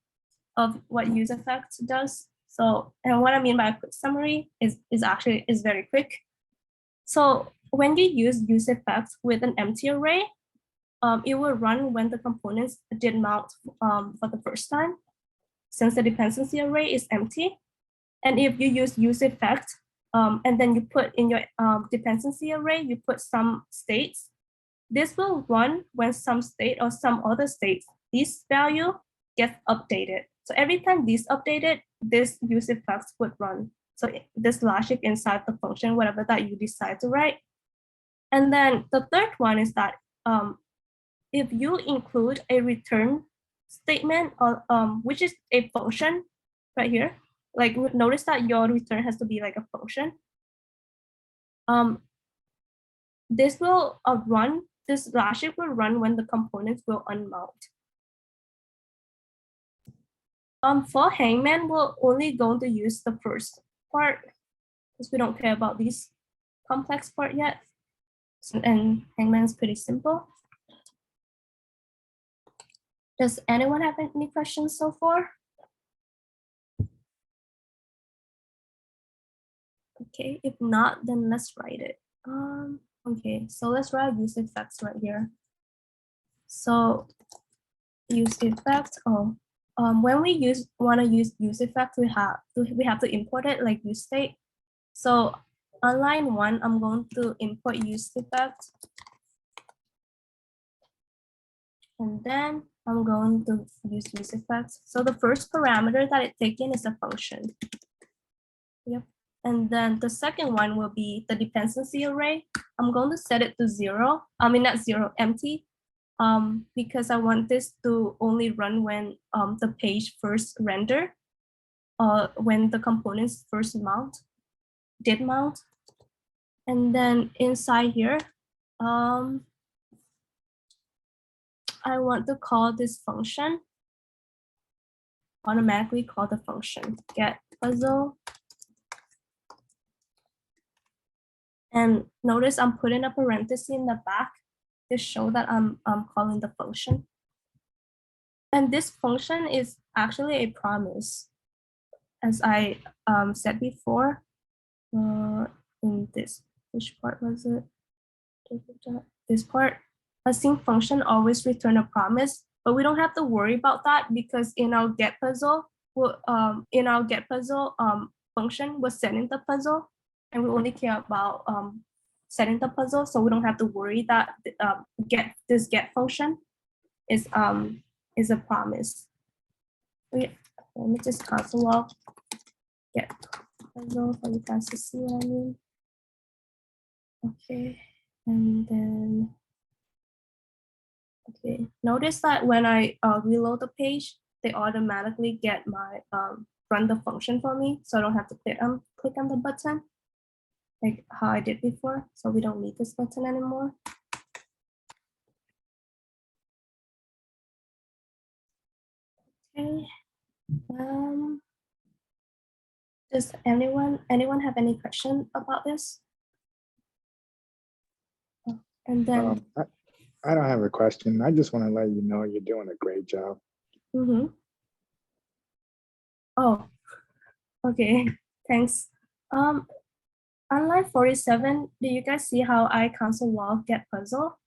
of what use effect does. So, and what I mean by a quick summary is very quick. So when you use effect with an empty array, it will run when the components did mount for the first time, since the dependency array is empty. And if you use effect, and then you put in your dependency array, you put some states, this will run when some state or some other state, this value gets updated. So every time this updated, this use effect would run. So this logic inside the function, whatever that you decide to write. And then the third one is that if you include a return statement, or which is a function right here, like notice that your return has to be like a function. This will run, this logic will run when the components will unmount. For Hangman, we're only going to use the first part because we don't care about this complex part yet. So, and Hangman's pretty simple. Does anyone have any questions so far? Okay, if not, then let's write it. Okay, so let's write use effects right here. So use effect. When we want to use use effect, we have to import it like use state. So on line 1, I'm going to import use effect, and then I'm going to use effect. So the first parameter that it's taken is a function. Yep. And then the second one will be the dependency array. I'm going to set it to 0. I mean, not 0, empty. Because I want this to only run when the page first render, when the components first did mount. And then inside here, I want to call this function, automatically call the function get puzzle. And notice I'm putting a parenthesis in the back to show that I'm calling the function. And this function is actually a promise. As I said before, in this, which part was it? This part, a sync function always return a promise, but we don't have to worry about that because in our get puzzle, function was setting the puzzle, and we only care about setting the puzzle, so we don't have to worry that get function. is a promise. Wait, let me just console log get puzzle for you guys to see what I mean. Okay, and then okay, notice that when I reload the page, they automatically get my run the function for me, so I don't have to click on the button like how I did before. So we don't need this button anymore. Okay. Does anyone have any question about this? And then I don't have a question. I just want to let you know you're doing a great job. Oh, okay, thanks. On line 47, do you guys see how I console log get puzzle?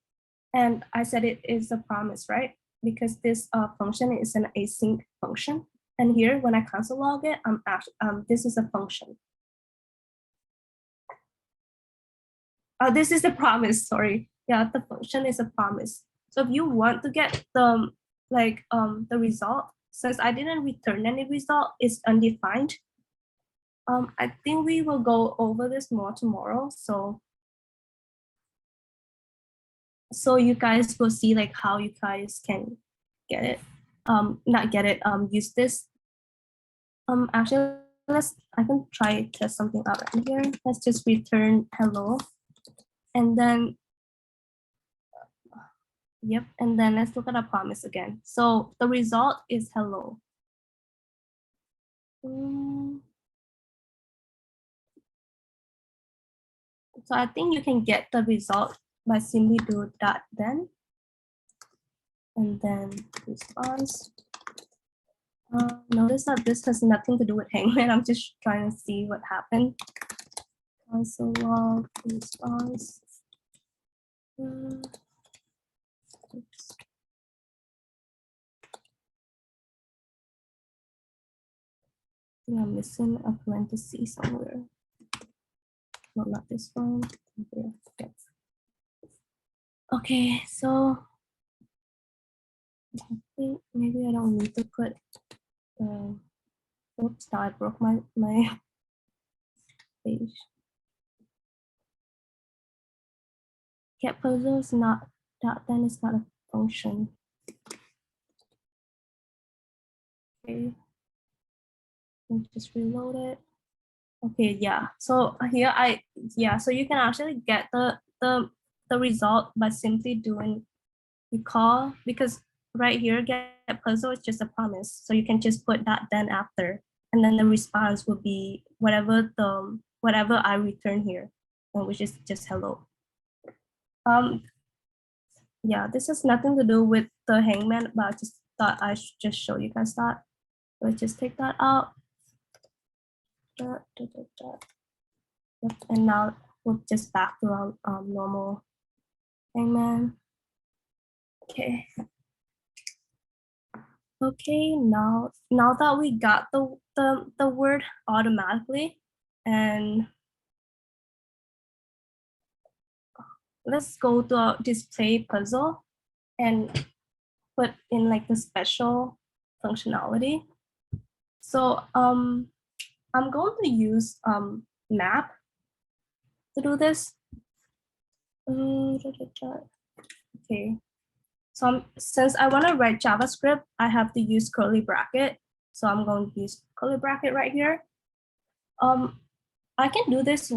And I said it is a promise, right? Because this function is an async function. And here, when I console log it, this is a function. This is the promise, sorry. Yeah, the function is a promise. So if you want to get the result, since I didn't return any result, it's undefined. I think we will go over this more tomorrow. So you guys will see like how you guys can get it, not get it, use this. Actually, I can try to test something out right here. Let's just return hello. And then, yep, and then let's look at our promise again. So the result is hello. So I think you can get the result by simply do that then. And then response. Notice that this has nothing to do with Hangman. I'm just trying to see what happened. Console log response. Oops. I think I'm missing a parenthesis somewhere. No, not this one. Okay, so I think maybe I don't need to put. Oops, now I broke my page. Get puzzle is not that. Then it's not a function. Okay. Just reload it. Okay, yeah. So here so you can actually get the result by simply doing you call, because right here get puzzle is just a promise. So you can just put that then after, and then the response will be whatever I return here, which is just hello. Yeah, this has nothing to do with the Hangman, but I just thought I should just show you guys that. Let's just take that out. Yep, and now we're just back to our normal Hangman. Okay. Okay, now that we got the word automatically, and let's go to our display puzzle and put in like the special functionality. So I'm going to use map to do this. Okay. So since I want to write JavaScript, I have to use curly bracket. So I'm going to use curly bracket right here. I can do this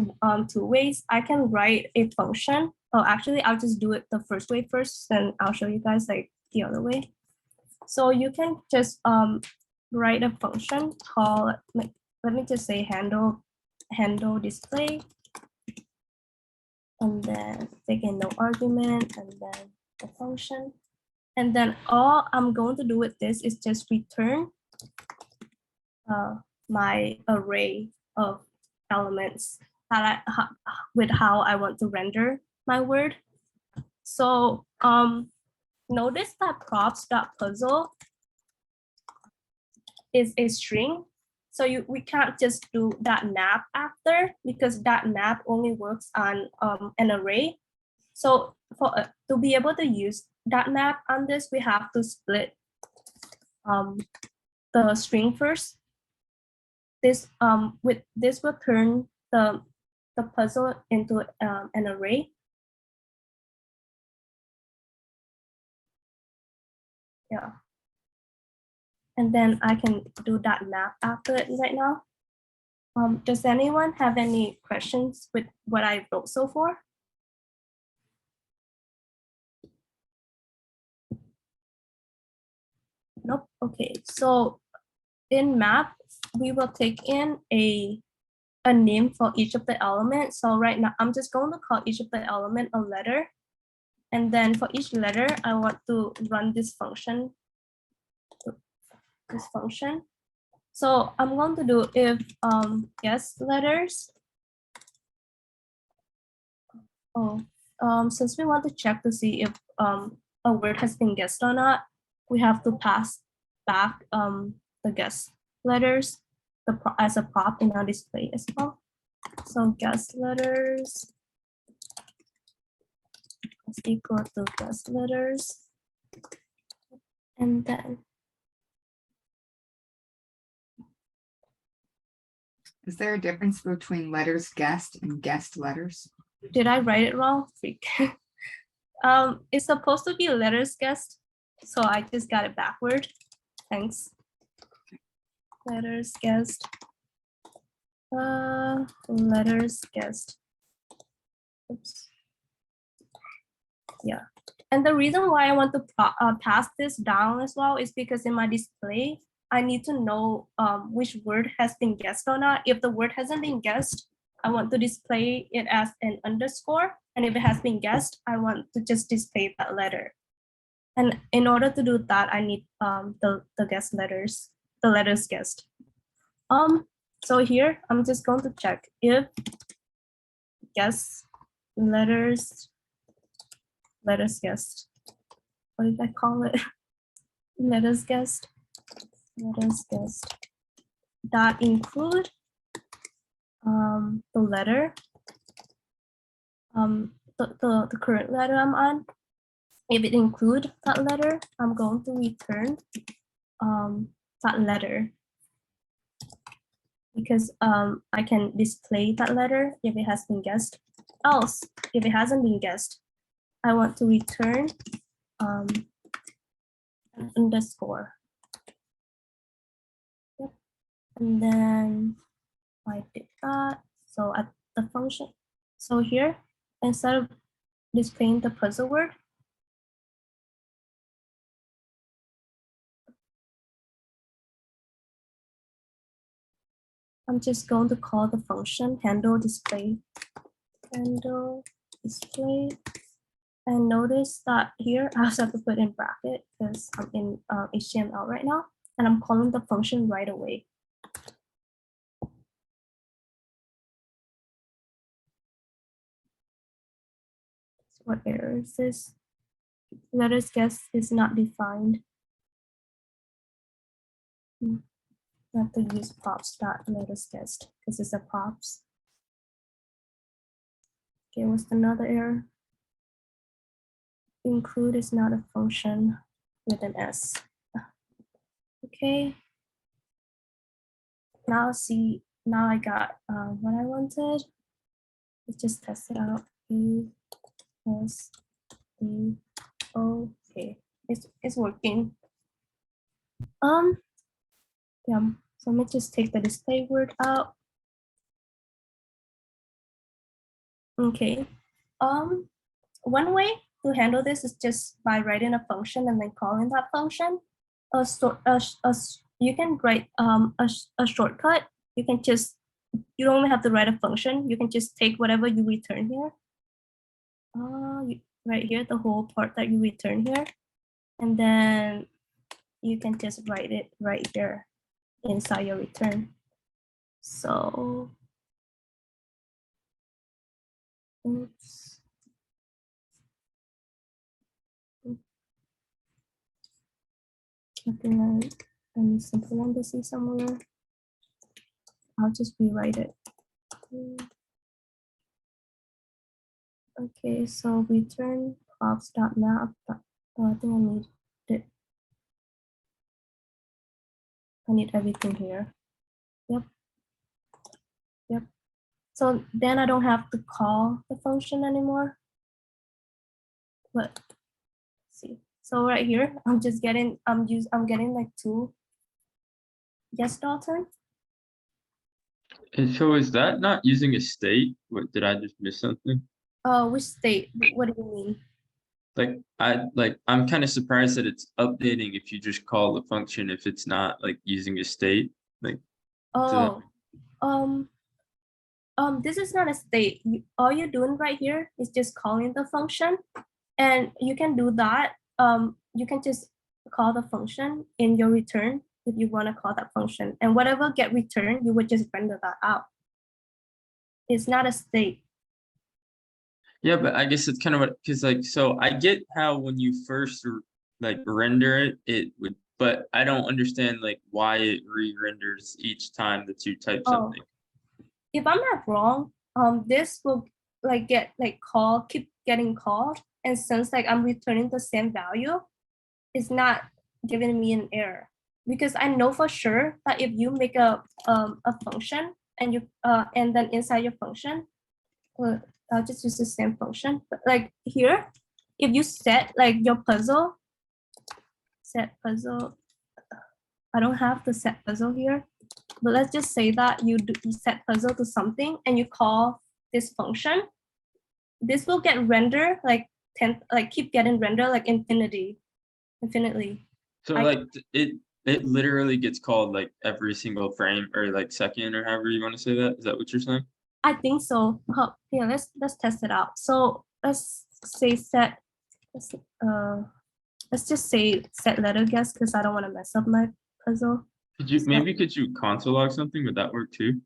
two ways. I can write a function. Oh, actually, I'll just do it the first way first, and I'll show you guys like the other way. So you can just write a function called, like, let me just say handle display, and then take in no argument, and then the function. And then all I'm going to do with this is just return my array of elements that with how I want to render my word. So notice that props.puzzle is a string. So we can't just do .nap after, because .nap only works on an array. So to be able to use dot map on this, we have to split the string first. This with this will turn the puzzle into an array. Yeah. And then I can do that map after it right now. Does anyone have any questions with what I wrote so far? Nope. Okay. So in map, we will take in a name for each of the elements. So right now, I'm just going to call each of the element a letter. And then for each letter, I want to run this function. So I'm going to do if guess letters. Since we want to check to see if a word has been guessed or not, we have to pass back the guess letters as a prop in our display as well. So guess letters is equal to guess letters. And then is there a difference between letters guessed and guessed letters? did I write it wrong? Freak. It's supposed to be letters guessed, so I just got it backward. Thanks. Letters guessed. Letters guessed. Oops. Yeah. And the reason why I want to pass this down as well is because in my display, I need to know which word has been guessed or not. If the word hasn't been guessed, I want to display it as an underscore. And if it has been guessed, I want to just display that letter. And in order to do that, I need the guess letters, the letters guessed. So here, I'm just going to check if guess letters guessed. What did I call it? Letters guessed. That include the letter, the current letter I'm on. If it include that letter, I'm going to return that letter, because I can display that letter if it has been guessed. Else, if it hasn't been guessed, I want to return an underscore. Yep. And then I did that. So at the function, so here, instead of displaying the puzzle word, I'm just going to call the function handle display. And notice that here I also have to put in bracket because I'm in HTML right now, and I'm calling the function right away. So what error is this? Letters guess is not defined. I have to use props.letters guessed because it's a props. Okay, what's another error? Include is not a function with an S. Okay. Now see, now I got what I wanted. Let's just test it out. Okay, it's working. Yeah, so let me just take the display word out. Okay. One way to handle this is just by writing a function and then calling that function. You can write a shortcut. You can just, you don't have to write a function. You can just take whatever you return here. Right here, the whole part that you return here. And then you can just write it right here inside your return. So, oops. Any simple parentheses somewhere. I'll just rewrite it. Okay, so return props.map Oh, I think I need it. I need everything here. Yep. Yep. So then I don't have to call the function anymore. But let's see. So right here, I'm getting like 2 yes Dalton. And so is that not using a state? What, did I just miss something? Which state? What do you mean? I'm kind of surprised that it's updating if you just call the function if it's not like using a state. Like, Oh, this is not a state. All you're doing right here is just calling the function, and you can do that. You can just call the function in your return if you want to call that function, and whatever get returned, you would just render that out. It's not a state. yeah, but I guess it's kind of what, because like, so I get how when you first like render it, it would, but I don't understand like why it re-renders each time that you type Oh. something. If I'm not wrong, this will like keep getting called, and since like I'm returning the same value, it's not giving me an error, because I know for sure that if you make a function and you and then inside your function, well, I'll just use the same function. But like here, if you set like your puzzle, set puzzle, I don't have the set puzzle here, but let's just say that you set puzzle to something and you call this function. This will get rendered like keep getting rendered like infinitely. So like it literally gets called like every single frame or like second or however you want to say that. Is that what you're saying? I think so. Yeah, let's test it out. So let's say let's just say set letter guess, because I don't want to mess up my puzzle. Could you console log something? Would that work too?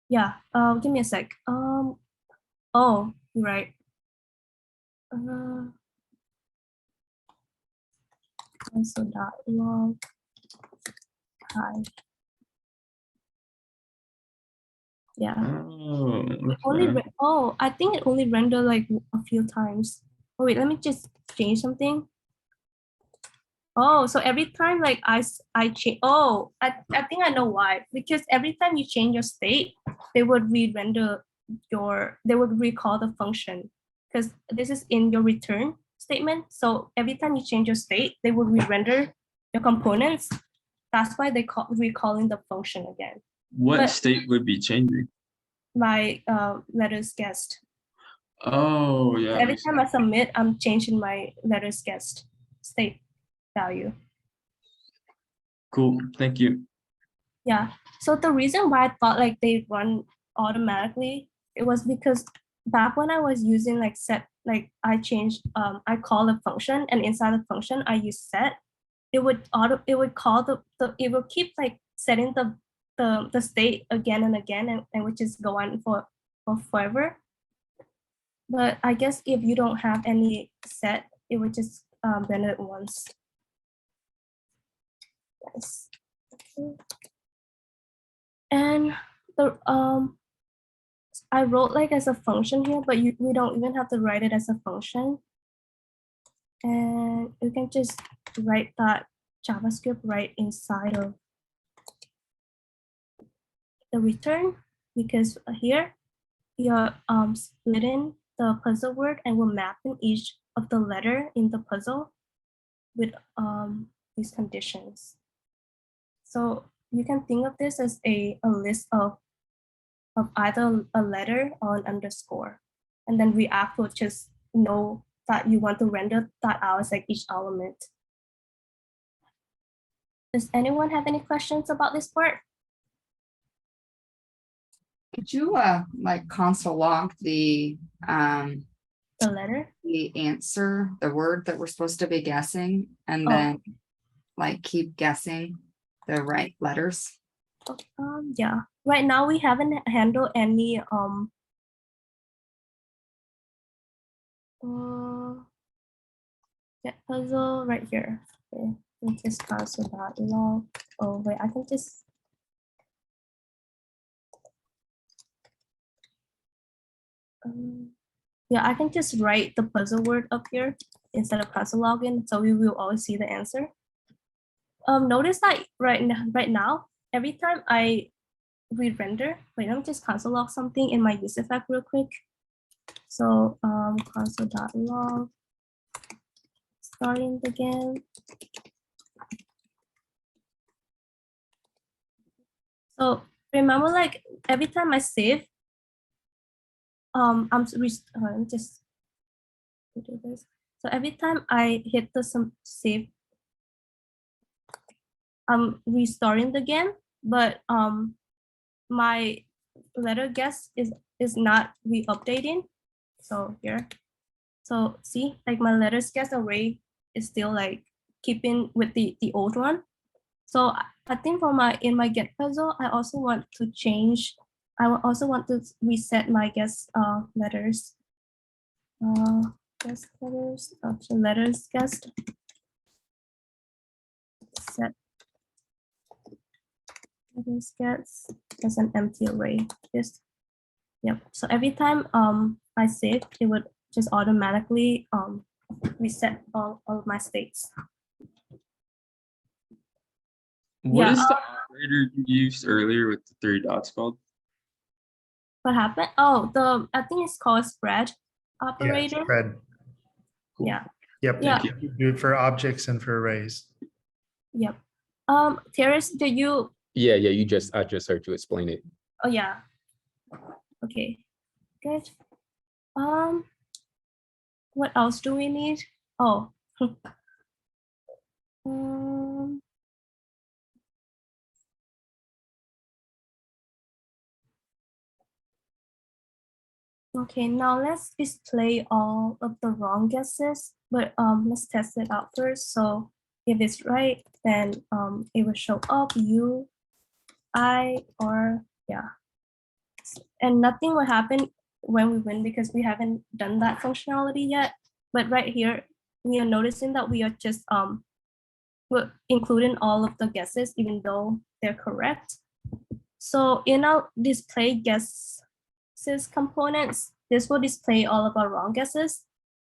Yeah. Give me a sec. Oh, you're right. Console dot log. Hi. Yeah. Oh, I think it only rendered like a few times. Oh wait, let me just change something. Oh, so every time like I change, I think I know why. Because every time you change your state, they would they would recall the function, because this is in your return statement. So every time you change your state, they would re-render your components. That's why they recalling the function again. What state would be changing? My letters guessed. Oh yeah. Every time I submit, I'm changing my letters guessed state value. Cool, thank you. Yeah. So the reason why I thought like they run automatically, it was because back when I was using like set, like I changed, I call a function, and inside the function I use set. It would keep like setting the state again and again, and would just go on for forever. But I guess if you don't have any set, it would just render it once. Yes. And the I wrote like as a function here, but we don't even have to write it as a function. And you can just write that JavaScript right inside of the return, because here you're splitting the puzzle word and we're mapping each of the letter in the puzzle with these conditions. So you can think of this as a list of either a letter or an underscore, and then React will just know that you want to render that out as like each element. Does anyone have any questions about this part? Could you like console log the letter, the answer, the word that we're supposed to be guessing, and then like keep guessing the right letters? Yeah. Right now we haven't handled any get puzzle right here. Okay, let me just console that log. Oh wait, I can just yeah, I can just write the puzzle word up here instead of console login, so we will always see the answer. Notice that right now, every time I re-render, wait, let me just console log something in my use effect real quick. So console.log, starting again. So remember, like every time I save, I'm just do this. So every time I hit the save, I'm restarting again, but my letter guess is not re-updating. So here, so see, like my letters guess array is still like keeping with the old one. So I think for in my get puzzle, I also want to change. I also want to reset my guess letters. Guess letters, option letters guessed. Set letters guess as an empty array. This, yep. So every time I save, it would just automatically reset all of my states. What is the operator you used earlier with the 3 dots called? What happened? Oh, I think it's called spread operator. Yeah, spread. Yeah. Yep. Yeah. You do it for objects and for arrays. Yep. Terrace, did you? Yeah, I just heard you explain it. Oh yeah. Okay. Good. What else do we need? Oh. Okay, now let's display all of the wrong guesses, but let's test it out first. So if it's right, then it will show up U, I, or yeah. And nothing will happen when we win because we haven't done that functionality yet. But right here, we are noticing that we are just we're including all of the guesses, even though they're correct. So in our display guesses components, this will display all of our wrong guesses.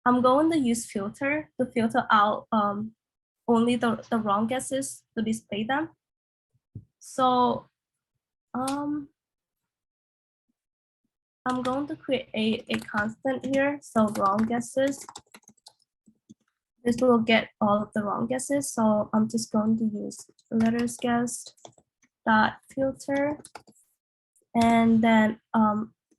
I'm going to use filter to filter out only the wrong guesses to display them. So I'm going to create a constant here. So wrong guesses. This will get all of the wrong guesses. So I'm just going to use letters guessed dot filter, and then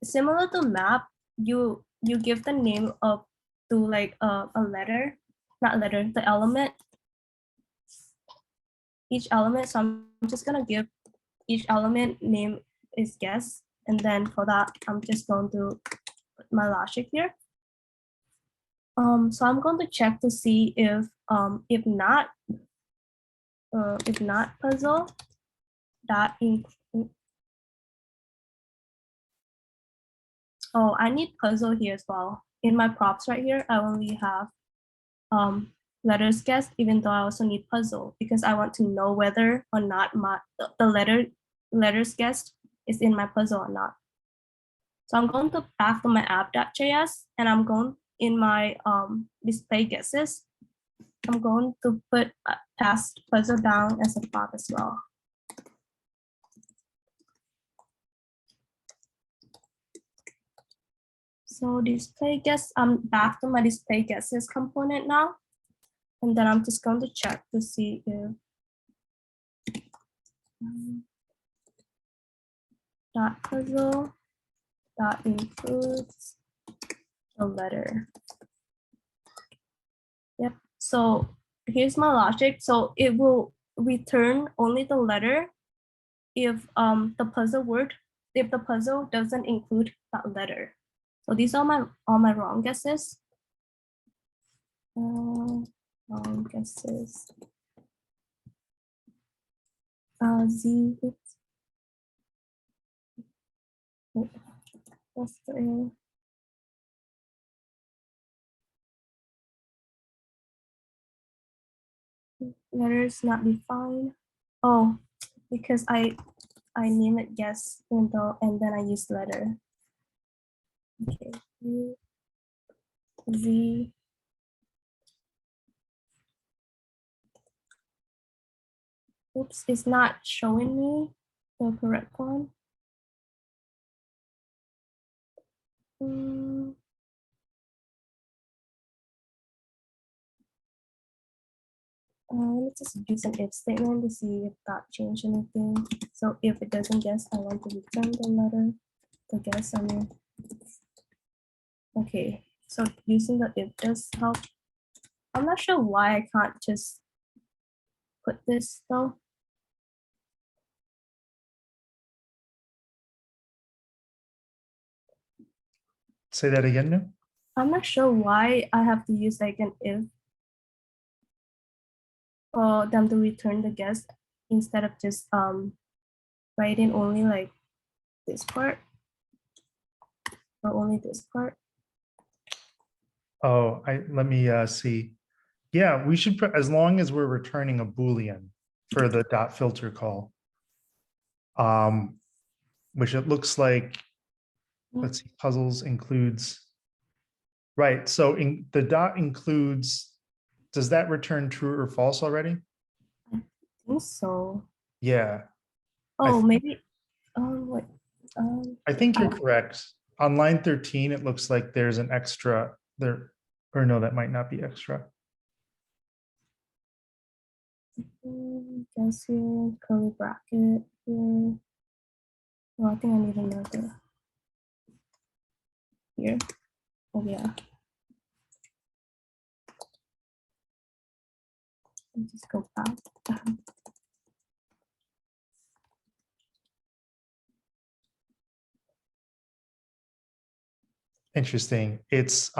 similar to map, you give the name of to like a letter, not letter, the element, each element. So I'm just gonna give each element name is guess, and then for that I'm just going to put my logic here. So I'm going to check to see if not puzzle dot include. Oh, I need puzzle here as well. In my props right here, I only have letters guessed, even though I also need puzzle because I want to know whether or not the letters guessed is in my puzzle or not. So I'm going to back to my app.js, and I'm going in my display guesses. I'm going to put pass puzzle down as a prop as well. So display guess, I'm back to my display guesses component now. And then I'm just going to check to see if dot puzzle dot includes the letter. Yep. So here's my logic. So it will return only the letter if the puzzle doesn't include that letter. So these are all my wrong guesses. Wrong guesses. Z. What's the letters not defined? Oh, because I name it guess window and then I use letter. Okay. Z. Oops, it's not showing me the correct one. Let me just use an if statement to see if that changed anything. So if it doesn't guess, I want to return the letter, the guess, I mean. Okay, so using the if does help. I'm not sure why I can't just put this though. Say that again, Nhung? I'm not sure why I have to use like an if for them to return the guess instead of just writing only like this part or only this part. Oh, let me see. Yeah, we should put, as long as we're returning a Boolean for the dot filter call. Which it looks like, let's see, puzzles includes. Right, so in the dot includes, does that return true or false already? I think so. Yeah. Oh, maybe. Wait. I think you're correct. On line 13, it looks like there's an extra there, or no, that might not be extra. Guess here, curly bracket here. Well, I think I need another here. Oh yeah. Let's just go back. Interesting. It's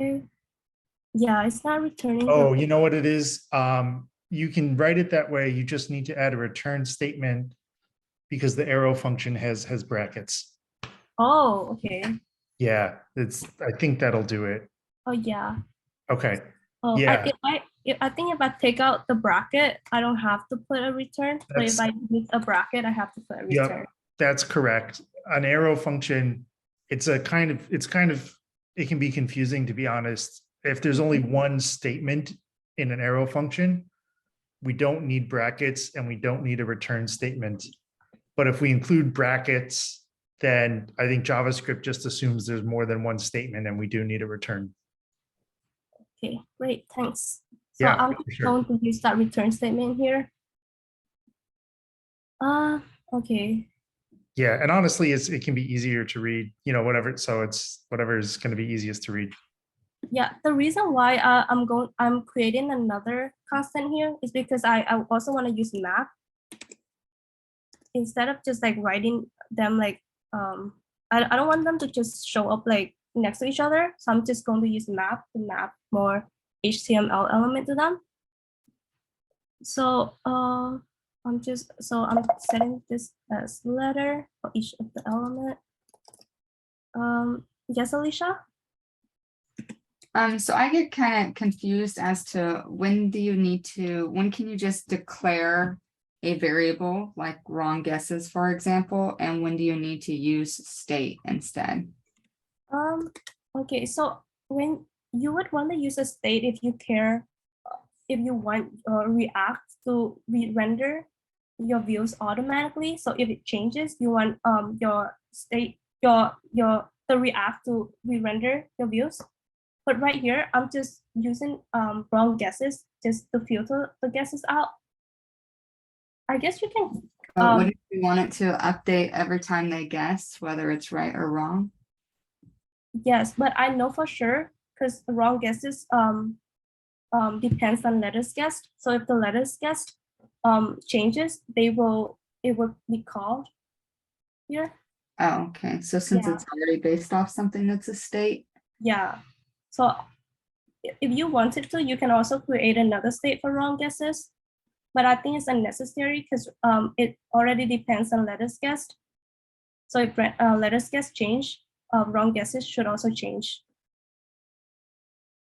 Okay. Yeah, it's not returning. oh, you know what it is? You can write it that way. You just need to add a return statement because the arrow function has brackets. Oh, okay. Yeah, I think that'll do it. Oh yeah. Okay. Oh, Yeah. I think if I take out the bracket, I don't have to put a return. But if I use a bracket, I have to put a return. Yep, that's correct. An arrow function, it can be confusing, to be honest. If there's only one statement in an arrow function, we don't need brackets and we don't need a return statement. But if we include brackets, then I think JavaScript just assumes there's more than one statement and we do need a return. Okay, great, thanks. So Yeah, I'm for sure. going to use that return statement here. Okay. Yeah, and honestly, it can be easier to read, whatever. So it's whatever is going to be easiest to read. Yeah, the reason why I'm creating another constant here is because I also want to use map instead of just like writing them like I don't want them to just show up like next to each other. So I'm just going to use map to map more HTML element to them. So I'm setting this as letter for each of the element. Yes, Alicia? So I get kind of confused as to when can you just declare a variable like wrong guesses, for example, and when do you need to use state instead? Okay, so when you would want to use a state if you want React to re-render your views automatically. So if it changes, you want your state, the React to re-render your views. But right here, I'm just using wrong guesses just to filter the guesses out. I guess you can. What if you want it to update every time they guess, whether it's right or wrong? Yes, but I know for sure because the wrong guesses depends on letters guessed. So if the letters guessed changes, it will be called here. Oh, okay. So since it's already based off something that's a state. Yeah. So if you wanted to, you can also create another state for wrong guesses, but I think it's unnecessary because it already depends on letters guessed. So if letters guessed change, wrong guesses should also change.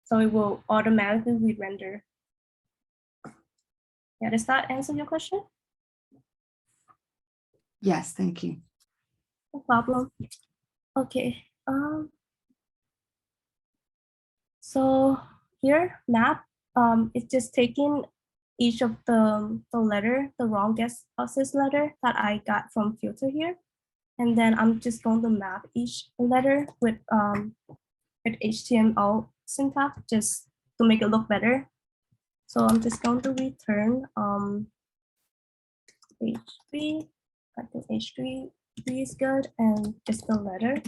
So it will automatically re-render. Yeah, does that answer your question? Yes, thank you. No problem. Okay. So here map, it's just taking each of the letter, the wrong guesses letter that I got from filter here. And then I'm just going to map each letter with HTML syntax just to make it look better. So I'm just going to return H3. I think H3 is good, and just the letter.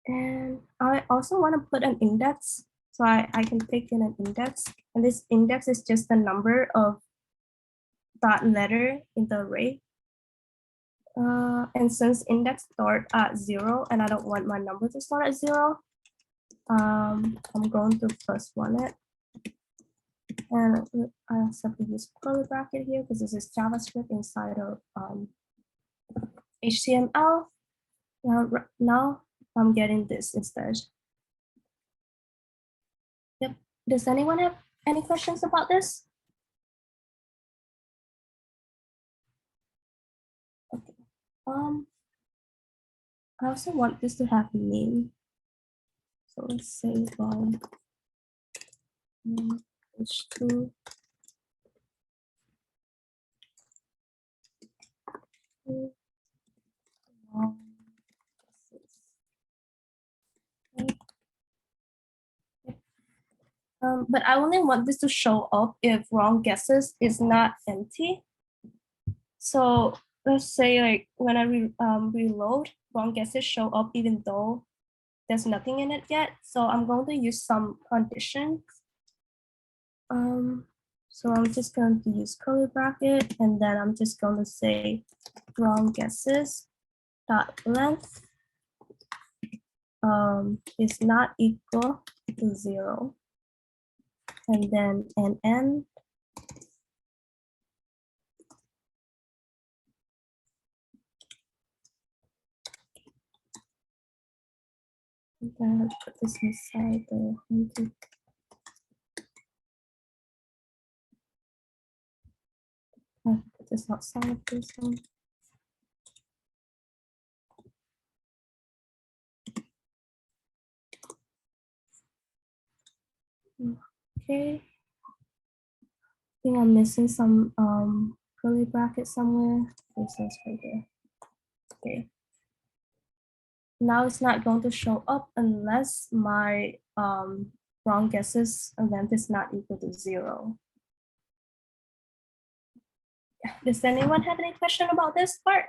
And I also want to put an index. So I can take in an index, and this index is just the number of that letter in the array. And since index start at 0, and I don't want my number to start at 0, I'm going to +1 it. And I also have to use curly bracket here because this is JavaScript inside of HTML. Now I'm getting this instead. Yep. Does anyone have any questions about this? Okay. I also want this to have a name. So let's say H2. But I only want this to show up if wrong guesses is not empty. So let's say like when I reload, wrong guesses show up even though there's nothing in it yet. So I'm going to use some conditions. So I'm just going to use curly bracket, and then I'm just going to say wrong guesses dot length is not equal to 0. And then an end. And then let's put this inside the put this outside this one. Okay. I think I'm missing some curly bracket somewhere. This is right there. Okay. Now it's not going to show up unless my wrong guesses length is not equal to 0. Does anyone have any question about this part?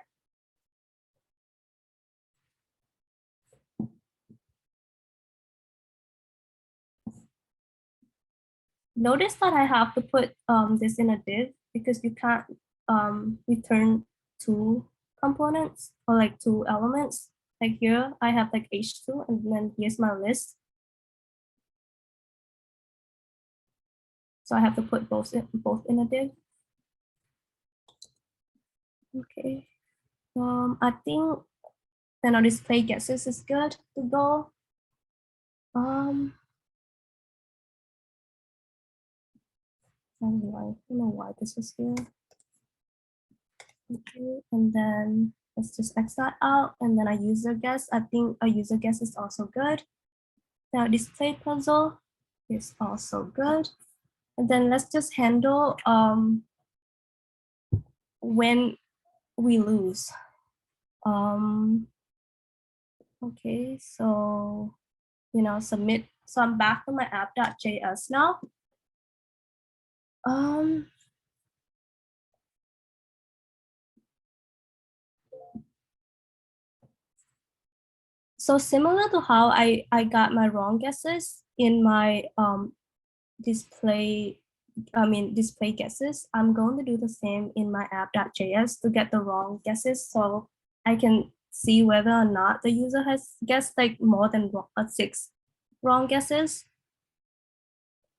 Notice that I have to put this in a div because you can't return 2 components or like 2 elements. Like here, I have like H2, and then here's my list. So I have to put both in a div. Okay. I think then our display guesses is good to go. I don't know why this was here. Okay, and then let's just X that out, and then a user guess. I think a user guess is also good. Now display puzzle is also good. And then let's just handle when we lose. Okay, so submit. So I'm back to my app.js now. So similar to how I got my wrong guesses in my display guesses, I'm going to do the same in my app.js to get the wrong guesses, so I can see whether or not the user has guessed like more than 6 wrong guesses.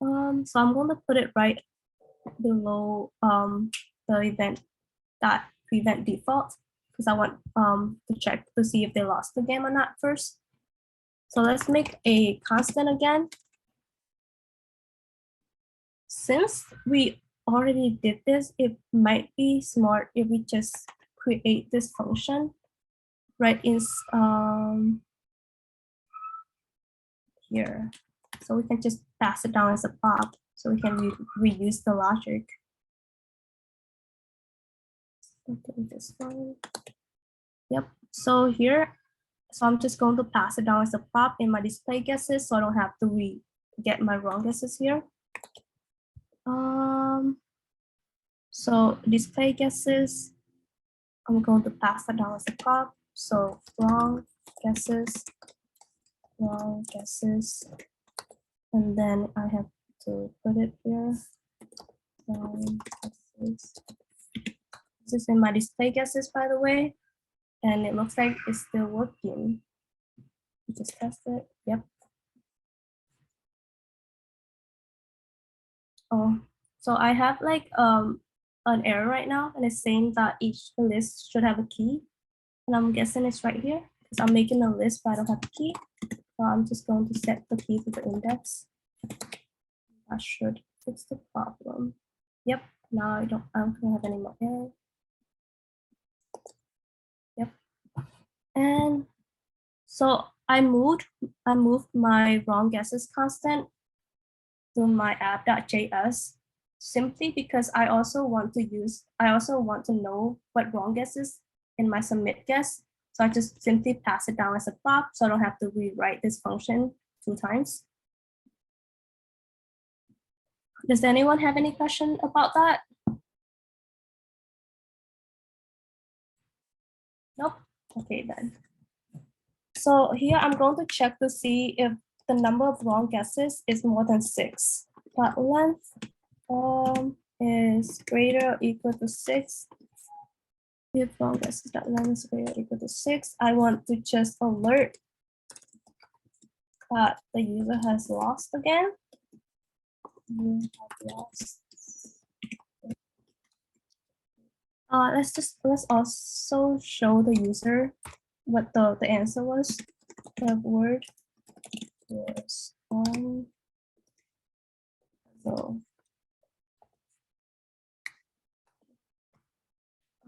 So I'm going to put it right below the event that prevent default, because I want to check to see if they lost the game or not first. So let's make a constant again. Since we already did this, it might be smart if we just create this function right in here. So we can just pass it down as a prop so we can reuse the logic. Okay, this one. Yep. So here, so I'm just going to pass it down as a prop in my display guesses, so I don't have to get my wrong guesses here. So display guesses, I'm going to pass that down as a prop. So wrong guesses, and then I have to put it here. Wrong guesses. This is in my display guesses, by the way, and it looks like it's still working. Just test it. Yep. Oh, so I have like an error right now, and it's saying that each list should have a key, and I'm guessing it's right here because I'm making a list, but I don't have a key. So I'm just going to set the key to the index. That should fix the problem. Yep. Now I don't have any more error. Yep. And so I moved my wrong guesses constant to my app.js simply because I also want to know what wrong guess is in my submit guess. So I just simply pass it down as a prop, so I don't have to rewrite this function 2 times. Does anyone have any question about that? Nope. Okay then. So here I'm going to check to see if the number of wrong guesses is more than 6. That length is greater or equal to 6. If wrong guesses that length is greater or equal to 6, I want to just alert that the user has lost again. You have lost. Let's also show the user what the answer was. The word was so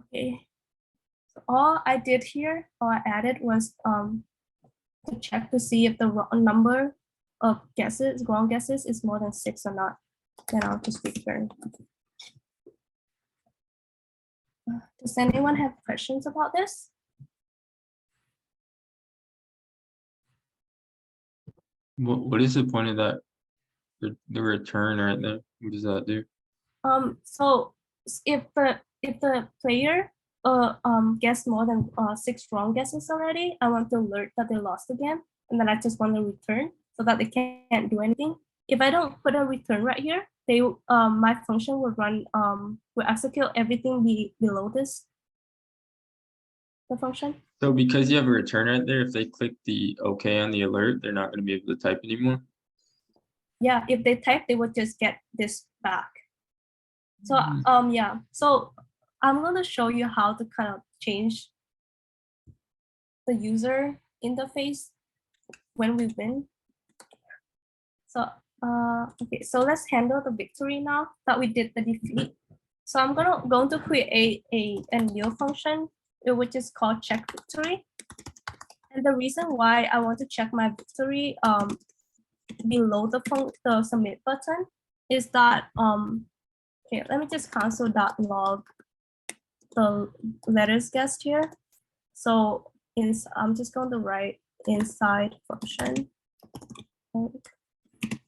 okay. So all I did here, all I added was to check to see if the number of wrong guesses is more than 6 or not. Then I'll just return. Does anyone have questions about this? What is the point of that? The return right there. What does that do? So if the player guessed more than 6 wrong guesses already, I want to alert that they lost again, and then I just want to return so that they can't do anything. If I don't put a return right here, they my function will run will execute everything below this. The function. So because you have a return right there, if they click the OK on the alert, they're not going to be able to type anymore. Yeah, if they type, they would just get this back. So yeah, so I'm going to show you how to kind of change the user interface when we win. So okay, so let's handle the victory now that we did the defeat. So I'm going to create a new function which is called check victory. And the reason why I want to check my victory below the submit button is that okay, let me just console.log the letters guessed here. So I'm just going to write inside function, and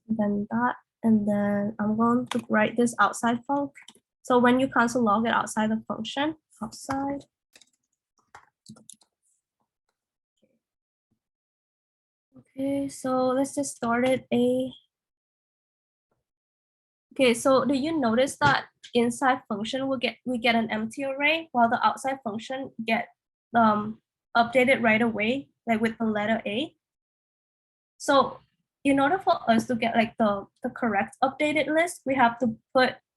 then that, and then I'm going to write this outside func. So when you console log it outside the function, outside. Okay, so let's just start it okay, so do you notice that inside function we get an empty array while the outside function get updated right away, like with the letter A? So in order for us to get like the correct updated list, we have to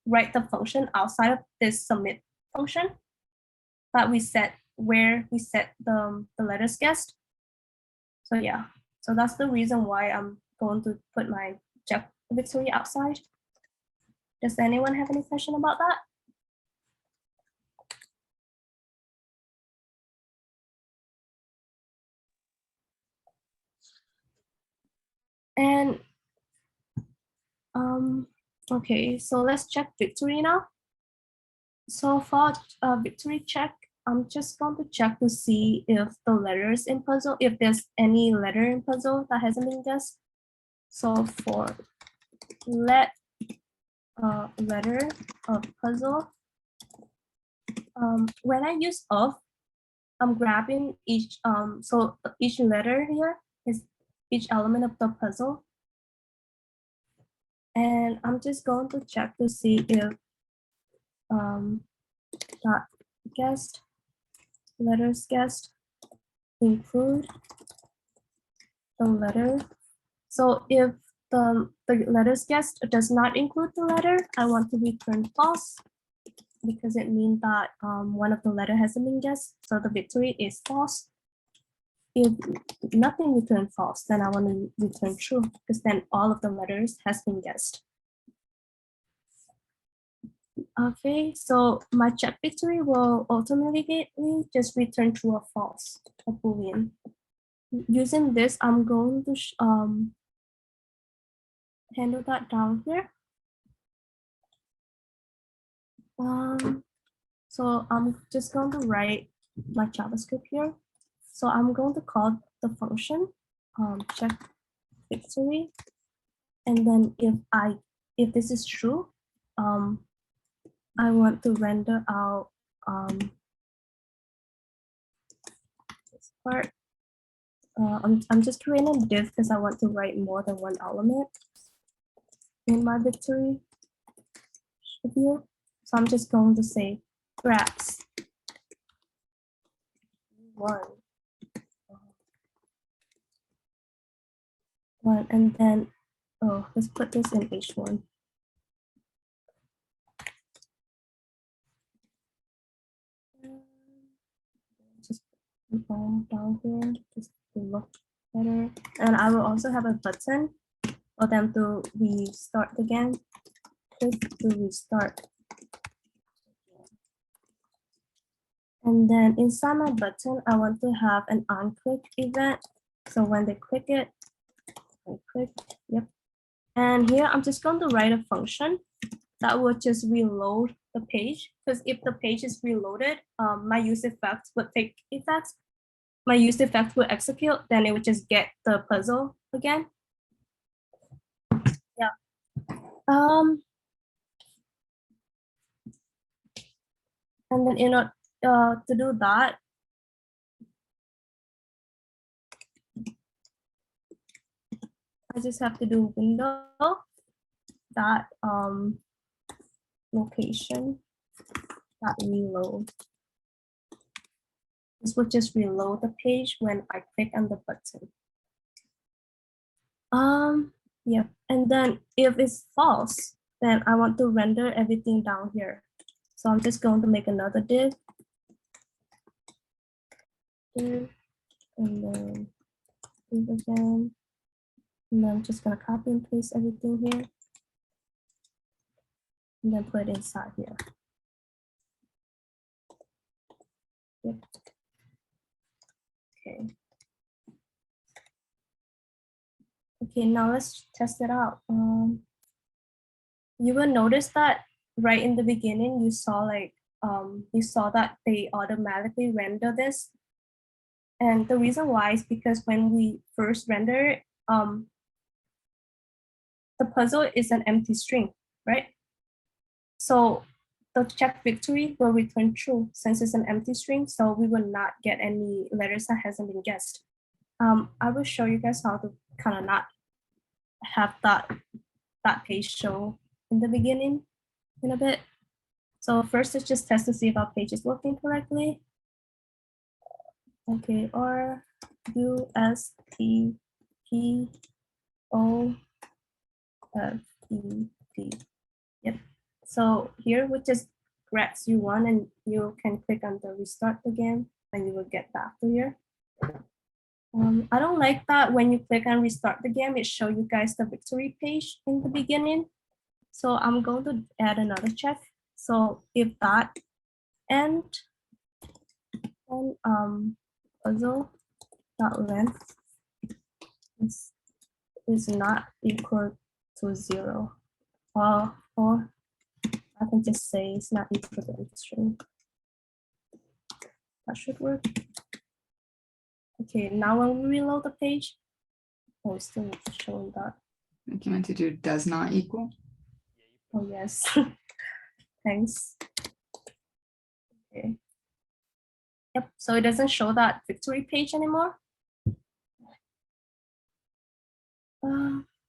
write the function outside of this submit function that we set where we set the letters guessed. So yeah, so that's the reason why I'm going to put my check victory outside. Does anyone have any question about that? And okay, so let's check victory now. So for victory check, I'm just going to check to see if the letters in puzzle, if there's any letter in puzzle that hasn't been guessed. So for letter of puzzle, when I use of, I'm grabbing each so each letter here is each element of the puzzle, and I'm just going to check to see if that guessed letters guessed include the letter. So if the letters guessed does not include the letter, I want to return false, because it means that one of the letter hasn't been guessed, so the victory is false. If nothing return false, then I want to return true, because then all of the letters has been guessed. Okay, so my check victory will automatically just return true or false, a boolean. Using this, I'm going to handle that down here. So I'm just going to write my JavaScript here. So I'm going to call the function check victory, and then if this is true, I want to render out this part. I'm just creating a div because I want to write more than one element in my victory view. So I'm just going to say grabs one, and then let's put this in H1. Just put them down here just to look better. And I will also have a button for them to restart again. Click to restart. And then inside my button, I want to have an on-click event. So when they click it, I click, yep. And here I'm just going to write a function that will just reload the page. Because if the page is reloaded, my use effect would take effect. My use effect will execute, then it would just get the puzzle again. Yeah. And then in order to do that, I just have to do window dot location dot reload. This will just reload the page when I click on the button. Yeah, and then if it's false, then I want to render everything down here. So I'm just going to make another div. And then div again. And then I'm just gonna copy and paste everything here. And then put it inside here. Yep. Okay. Okay, now let's test it out. You will notice that right in the beginning, you saw that they automatically render this. And the reason why is because when we first render it, the puzzle is an empty string, right? So the check victory will return true since it's an empty string, so we will not get any letters that hasn't been guessed. I will show you guys how to kind of not have that page show in the beginning in a bit. So first, let's just test to see if our page is working correctly. Okay, or USTPOFEP. Yep. So here we just grabs U1 and you can click on the restart again and you will get back to here. I don't like that when you click on restart the game, it shows you guys the victory page in the beginning. So I'm going to add another check. So if that end and puzzle dot length is is not equal to 0. Or I can just say it's not equal to empty string. That should work. Okay, now when we reload the page, oh, it's still showing that. I think you meant to do does not equal. Oh, yes. Thanks. Okay. Yep, so it doesn't show that victory page anymore.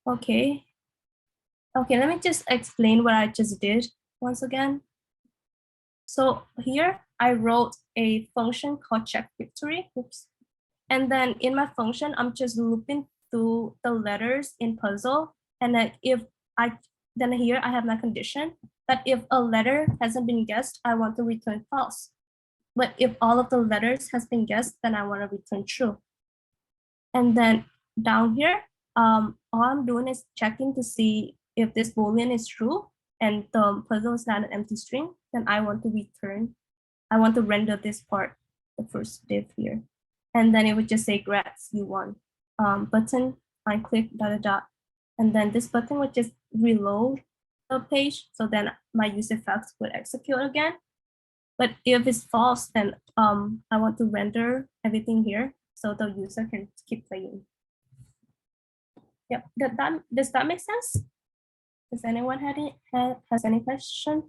Okay. Okay, let me just explain what I just did once again. So here I wrote a function called check victory. Oops. And then in my function, I'm just looping through the letters in puzzle. And then here I have my condition that if a letter hasn't been guessed, I want to return false. But if all of the letters has been guessed, then I want to return true. And then down here, all I'm doing is checking to see if this Boolean is true and the puzzle is not an empty string, then I want to render this part, the first div here. And then it would just say grats, you won. Button, I click and then this button would just reload the page. So then my use effects would execute again. But if it's false, then I want to render everything here so the user can keep playing. Yep, does that make sense? Does anyone has any question?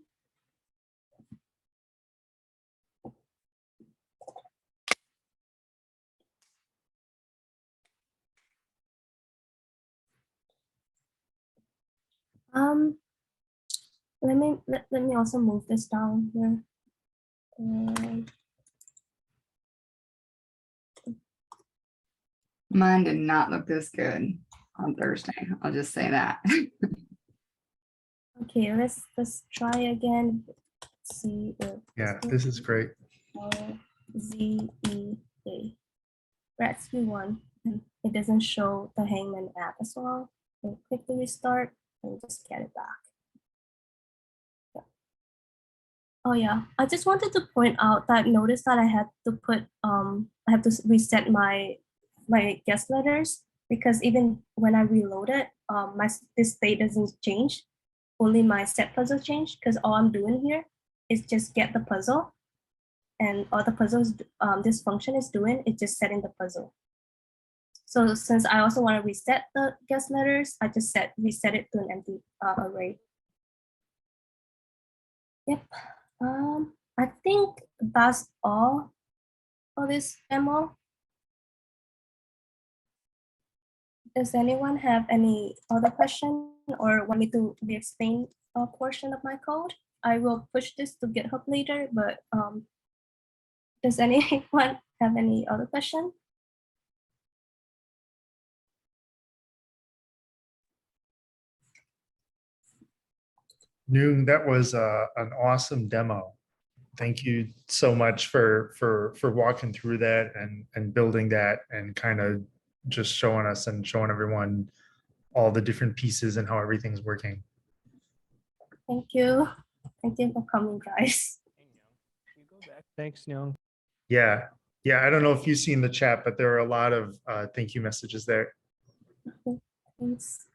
Let me also move this down here. Mine did not look this good on Thursday. I'll just say that. Okay, let's try again. Let's see if Yeah, this is great. ZEA. Rats V1. It doesn't show the Hangman app as well. So click the restart and just get it back. Yeah. Oh yeah, I just wanted to point out that notice that I had to put I have to reset my guest letters because even when I reload it, this state doesn't change. Only my set puzzle change because all I'm doing here is just get the puzzle, and all the puzzles this function is doing is just setting the puzzle. So since I also want to reset the guest letters, I just reset it to an empty array. Yep. I think that's all for this demo. Does anyone have any other question or want me to re-explain a portion of my code? I will push this to GitHub later, but does anyone have any other question? Nhung, that was an awesome demo. Thank you so much for walking through that and building that and kind of just showing us and showing everyone all the different pieces and how everything's working. Thank you. Thank you for coming, guys. Thanks, Nhung. Yeah. I don't know if you've seen the chat, but there are a lot of thank you messages there. Thanks.